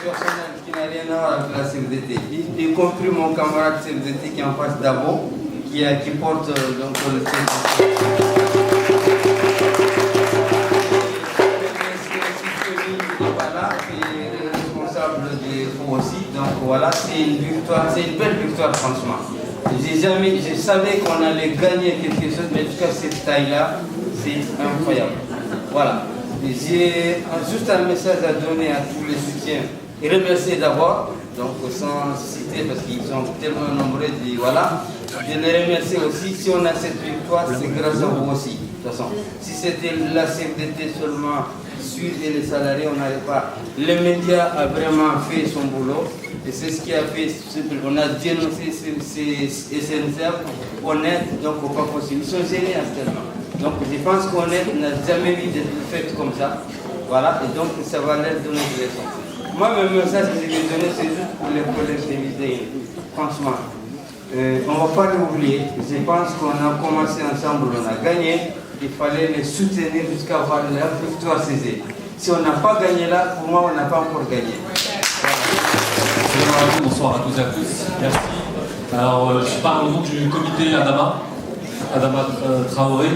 Personnel qui n'a rien à voir avec la CFDT, y compris mon camarade CFDT qui est en face d'Abo, qui porte donc le voilà, qui est responsable des fonds aussi. Donc voilà, c'est une victoire, c'est une belle victoire franchement. Je savais qu'on allait gagner quelque chose, mais en tout cas, cette taille-là, c'est incroyable. Voilà. J'ai juste un message à donner à tous les soutiens et remercier d'abord, donc sans citer parce qu'ils sont tellement nombreux, voilà. Je les remercie aussi. Si on a cette victoire, c'est grâce à vous aussi. De toute façon, si c'était la CFDT seulement suivre les salariés, on n'allait pas. Le média a vraiment fait son boulot et c'est ce qui a fait. On a dénoncé ces SNCF honnêtes, donc au pas possible. Ils sont gênés actuellement. Donc je pense qu'honnête n'a jamais vu d'être fait comme ça. Voilà, et donc ça va leur donner des leçons. Moi, le message que je vais donner, c'est juste pour les collègues télévisés. Franchement, on ne va pas l'oublier. Je pense qu'on a commencé ensemble, on a gagné. Il fallait les soutenir jusqu'à avoir la victoire saisie. Si on n'a pas gagné là, pour moi, on n'a pas encore gagné. Bonsoir à tous et à tous. Merci. Alors, je parle au nom du comité Adama Traoré.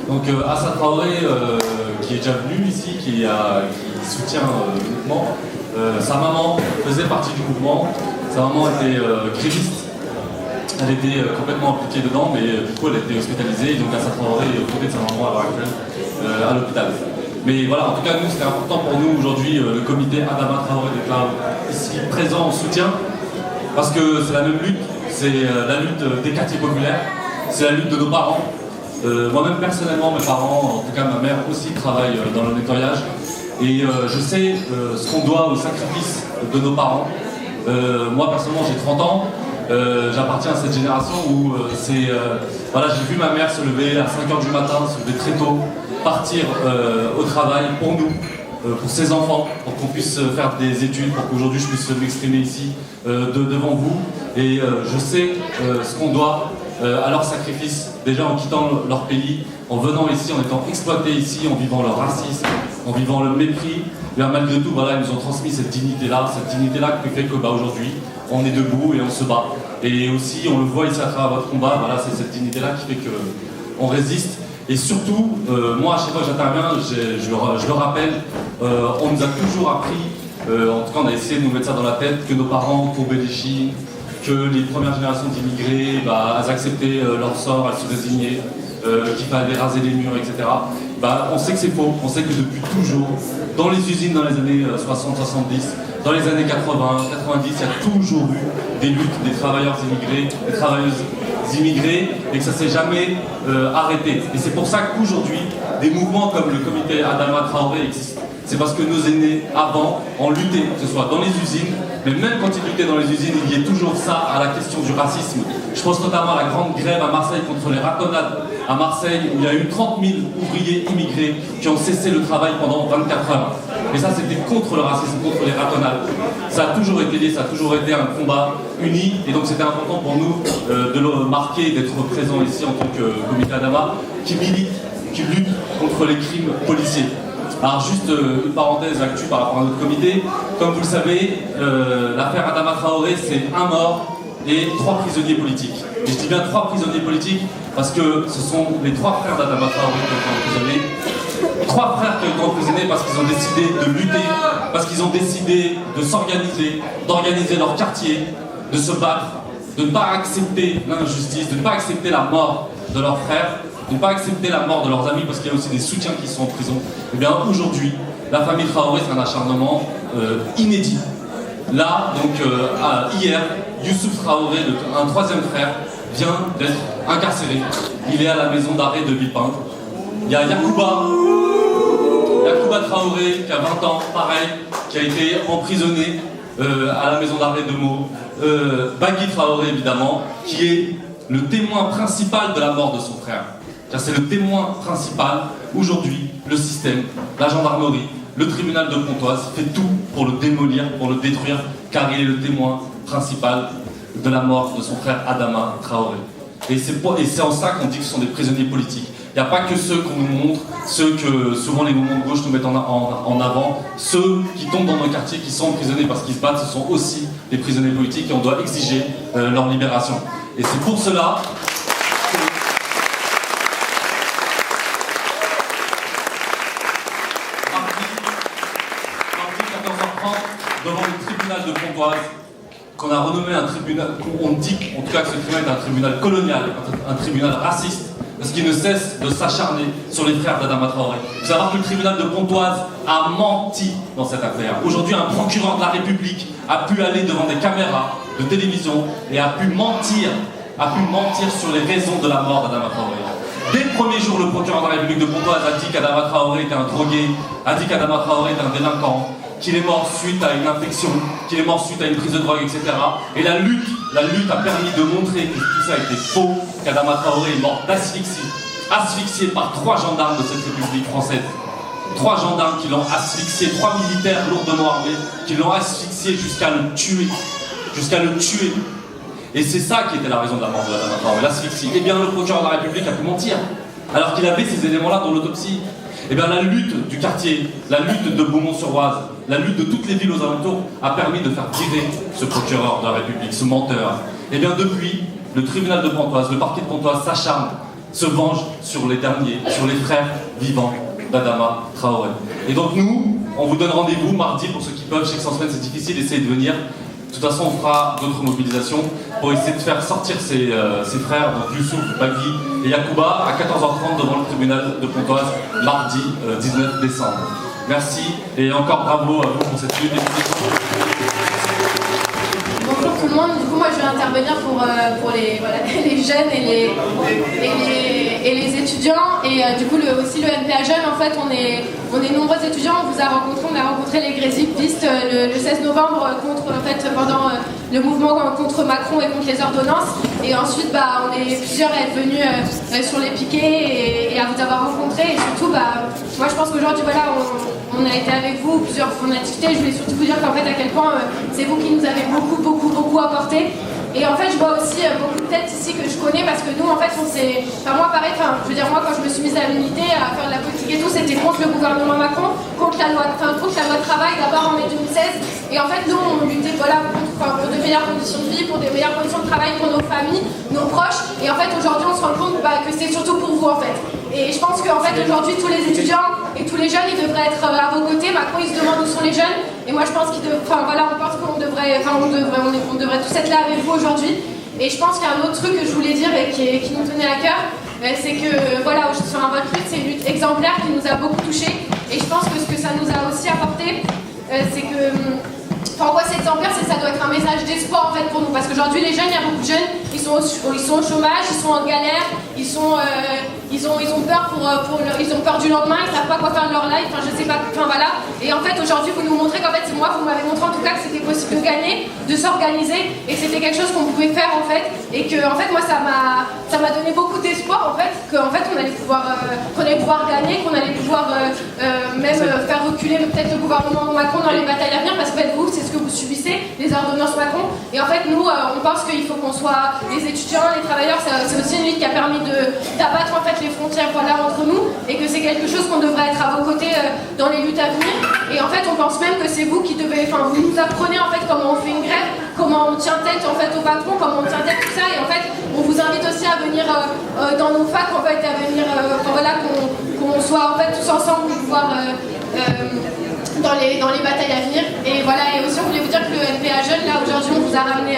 Donc, Assa Traoré, qui est déjà venu ici, qui soutient le mouvement. Sa maman faisait partie du mouvement. Sa maman était gréviste. Elle était complètement impliquée dedans, mais du coup elle était hospitalisée, donc Assa Traoré est aux côtés de sa maman à l'heure actuelle à l'hôpital. Mais voilà, en tout cas nous c'était important pour nous aujourd'hui, le comité Adama Traoré d'être là ici présent en soutien, parce que c'est la même lutte, c'est la lutte des quartiers populaires, c'est la lutte de nos parents. Moi-même personnellement, mes parents, en tout cas ma mère aussi travaille dans le nettoyage, et je sais ce qu'on doit au sacrifice de nos parents. Moi personnellement j'ai 30 ans. J'appartiens à cette génération où voilà, j'ai vu ma mère se lever à 5h du matin, se lever très tôt, partir au travail pour nous, pour ses enfants, pour qu'on puisse faire des études, pour qu'aujourd'hui je puisse m'exprimer ici devant vous. Et je sais ce qu'on doit à leur sacrifice, déjà en quittant leur pays, en venant ici, en étant exploités ici, en vivant leur racisme, en vivant le mépris. Et malgré tout, voilà, ils nous ont transmis cette dignité-là qui fait que aujourd'hui, on est debout et on se bat. Et aussi, on le voit ici à travers votre combat, voilà, c'est cette dignité-là qui fait qu'on résiste. Et surtout, moi, à chaque fois que j'interviens, je le rappelle, on nous a toujours appris, en tout cas, on a essayé de nous mettre ça dans la tête, que nos parents courbaient les chines, que les premières générations d'immigrés, elles acceptaient leur sort, elles se résignaient, qu'il fallait raser les murs, etc. On sait que c'est faux, on sait que depuis toujours, dans les usines dans les années 60-70, dans les années 80-90, il y a toujours eu des luttes des travailleurs immigrés, des travailleuses immigrées, et que ça ne s'est jamais arrêté. Et c'est pour ça qu'aujourd'hui, des mouvements comme le comité Adama Traoré existent. C'est parce que nos aînés, avant, ont lutté, que ce soit dans les usines, mais même quand ils luttaient dans les usines, il y a toujours ça à la question du racisme. Je pense notamment à la grande grève à Marseille contre les ratonnades à Marseille, où il y a eu 30 000 ouvriers immigrés qui ont cessé le travail pendant 24 heures. Et ça, c'était contre le racisme, contre les ratonnades. Ça a toujours été lié, ça a toujours été un combat uni, et donc c'était important pour nous de le marquer, d'être présents ici en tant que comité Adama, qui milite, qui lutte contre les crimes policiers. Alors juste une parenthèse actu par rapport à notre comité. Comme vous le savez, l'affaire Adama Traoré, c'est un mort et 3 prisonniers politiques. Et je dis bien 3 prisonniers politiques parce que ce sont les 3 frères d'Adama Traoré qui ont été emprisonnés. 3 frères qui ont été emprisonnés parce qu'ils ont décidé de lutter, parce qu'ils ont décidé de s'organiser, d'organiser leur quartier, de se battre, de ne pas accepter l'injustice, de ne pas accepter la mort de leurs frères, de ne pas accepter la mort de leurs amis parce qu'il y a aussi des soutiens qui sont en prison. Et bien aujourd'hui, la famille Traoré, c'est un acharnement inédit. Là, donc hier, Youssouf Traoré, un 3e frère, vient d'être incarcéré. Il est à la maison d'arrêt de Villepinte. Il y a Yacouba Traoré, qui a 20 ans, pareil, qui a été emprisonné à la maison d'arrêt de Meaux. Bagui Traoré, évidemment, qui est le témoin principal de la mort de son frère. Car c'est le témoin principal, aujourd'hui, le système, la gendarmerie, le tribunal de Pontoise fait tout pour le démolir, pour le détruire, car il est le témoin principal de la mort de son frère Adama Traoré. Et c'est en ça qu'on dit que ce sont des prisonniers politiques. Il n'y a pas que ceux qu'on nous montre, ceux que souvent les mouvements de gauche nous mettent en avant, ceux qui tombent dans nos quartiers, qui sont emprisonnés parce qu'ils se battent, ce sont aussi des prisonniers politiques et on doit exiger leur libération. Et c'est pour cela que mardi 14h30, devant le tribunal de Pontoise, qu'on a renommé un tribunal, on dit en tout cas que ce tribunal est un tribunal colonial, un tribunal raciste, parce qu'il ne cesse de s'acharner sur les frères d'Adama Traoré. Il faut savoir que le tribunal de Pontoise a menti dans cette affaire. Aujourd'hui, un procureur de la République a pu aller devant des caméras de télévision et a pu mentir sur les raisons de la mort d'Adama Traoré. Dès le premier jour, le procureur de la République de Pontoise a dit qu'Adama Traoré était un drogué, a dit qu'Adama Traoré était un délinquant, qu'il est mort suite à une infection, qu'il est mort suite à une prise de drogue, etc. Et la lutte a permis de montrer que tout ça était faux, qu'Adama Traoré est mort d'asphyxie, asphyxié par 3 gendarmes de cette République française. 3 gendarmes qui l'ont asphyxié, 3 militaires lourdement armés, qui l'ont asphyxié jusqu'à le tuer. Et c'est ça qui était la raison de la mort de Adama Traoré, l'asphyxie. Eh bien, le procureur de la République a pu mentir, alors qu'il avait ces éléments-là dans l'autopsie. Eh bien, la lutte du quartier, la lutte de Beaumont-sur-Oise, la lutte de toutes les villes aux alentours a permis de faire tirer ce procureur de la République, ce menteur. Eh bien, depuis, le tribunal de Pontoise, le parquet de Pontoise s'acharne, se venge sur les derniers, sur les frères vivants d'Adama Traoré. Et donc nous, on vous donne rendez-vous mardi pour ceux qui peuvent. Je sais que 100 semaines c'est difficile, essayez de venir. De toute façon, on fera d'autres mobilisations pour essayer de faire sortir ses frères, donc Youssouf, Bagui et Yacouba, à 14h30 devant le tribunal de Pontoise, mardi 19 décembre. Merci et encore bravo à vous pour cette lutte. Bonjour tout le monde, du coup moi je vais intervenir pour les, voilà, les jeunes et les étudiants et du coup aussi le NPA Jeunes. En fait on est nombreux étudiants, on a rencontré les grévistes le 16 novembre pendant le mouvement contre Macron et contre les ordonnances, et ensuite on est plusieurs à être venus sur les piquets et à vous avoir rencontrés, et surtout moi je pense qu'aujourd'hui voilà, on a été avec vous, on a discuté. Je voulais surtout vous dire qu'en fait à quel point c'est vous qui nous avez beaucoup apporté. Et en fait je vois aussi beaucoup de têtes ici que je connais, parce que nous en fait moi quand je me suis mise à l'unité, à faire de la politique et tout, c'était contre le gouvernement Macron, contre la loi de travail d'abord en mai 2016, et en fait nous on luttait pour de meilleures conditions de vie, pour des meilleures conditions de travail pour nos familles, nos proches, et en fait aujourd'hui on se rend compte que c'est surtout pour vous en fait. Et je pense qu'en fait aujourd'hui tous les étudiants et tous les jeunes ils devraient être à vos côtés. Macron il se demande où sont les jeunes, et moi je pense on devrait tous être là avec vous aujourd'hui. Et je pense qu'il y a un autre truc que je voulais dire et qui nous tenait à cœur, c'est que voilà, votre lutte c'est une lutte exemplaire qui nous a beaucoup touchés, et je pense que ce que ça nous a aussi apporté, c'est que pourquoi c'est exemplaire, c'est que ça doit être un message d'espoir en fait pour nous, parce qu'aujourd'hui les jeunes, il y a beaucoup de jeunes, ils sont au chômage, ils sont en galère, ils ont peur du lendemain, ils savent pas quoi faire de leur life, je sais pas, voilà. Et en fait aujourd'hui vous nous montrez qu'en fait, vous m'avez montré en tout cas que c'était possible de gagner, de s'organiser, et que c'était quelque chose qu'on pouvait faire en fait, et que en fait moi ça m'a donné beaucoup d'espoir en fait, qu'en fait on allait pouvoir gagner, qu'on allait pouvoir faire reculer peut-être le gouvernement Macron dans les batailles à venir, parce que vous c'est ce que vous subissez, les ordonnances Macron, et en fait nous on pense qu'il faut qu'on soit les étudiants, les travailleurs, c'est aussi une lutte qui a permis d'abattre en fait les frontières entre nous, et que c'est quelque chose qu'on devrait être à vos côtés dans les luttes à venir. Et en fait on pense même que c'est vous qui devez, vous nous apprenez en fait comment on fait une grève, comment on tient tête en fait au patron, comment on tient tête tout ça, et en fait on vous invite aussi à venir dans nos facs en fait, à venir qu'on soit en fait tous ensemble pour pouvoir dans les batailles à venir. Et voilà, et aussi on voulait vous dire que le NPA Jeunes, là aujourd'hui on vous a ramené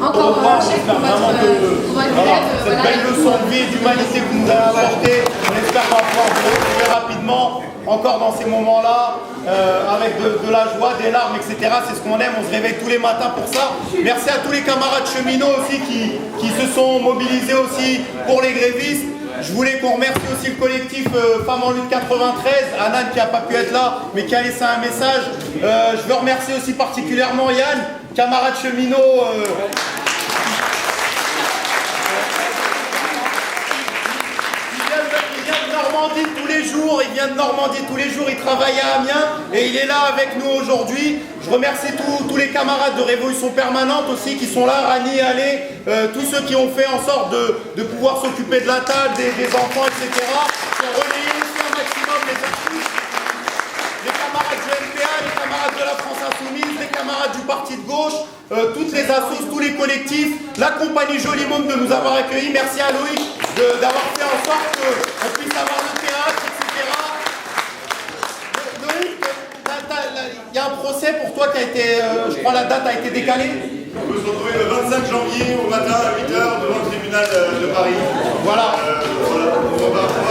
encore un chèque pour votre grève. Cette belle leçon de vie et d'humanité que vous nous avez apportée, on espère qu'on va pouvoir vous retrouver rapidement, encore dans ces moments-là, avec de la joie, des larmes, etc. C'est ce qu'on aime, on se réveille tous les matins pour ça. Merci à tous les camarades cheminots aussi qui se sont mobilisés aussi pour les grévistes. Je voulais qu'on remercie aussi le collectif Femmes en lutte 93, Anan qui n'a pas pu être là, mais qui a laissé un message. Je veux remercier aussi particulièrement Yann, camarade cheminot. Il vient de Normandie tous les jours, il travaille à Amiens et il est là avec nous aujourd'hui. Je remercie tous les camarades de Révolution Permanente aussi qui sont là, Rani, Allé, tous ceux qui ont fait en sorte de pouvoir s'occuper de la table, des enfants, etc. Pour relayer aussi un maximum les artistes, les camarades du NPA, les camarades de la France Insoumise, les camarades du Parti de Gauche, toutes les assos, tous les collectifs, la compagnie Joli Monde de nous avoir accueillis. Merci à Loïc d'avoir fait en sorte qu'on puisse avoir le théâtre, etc. Loïc, il y a un procès pour toi qui a été, je crois la date a été décalée. peut se retrouver le 25 janvier au matin à 8h devant le tribunal de Paris. Voilà. On va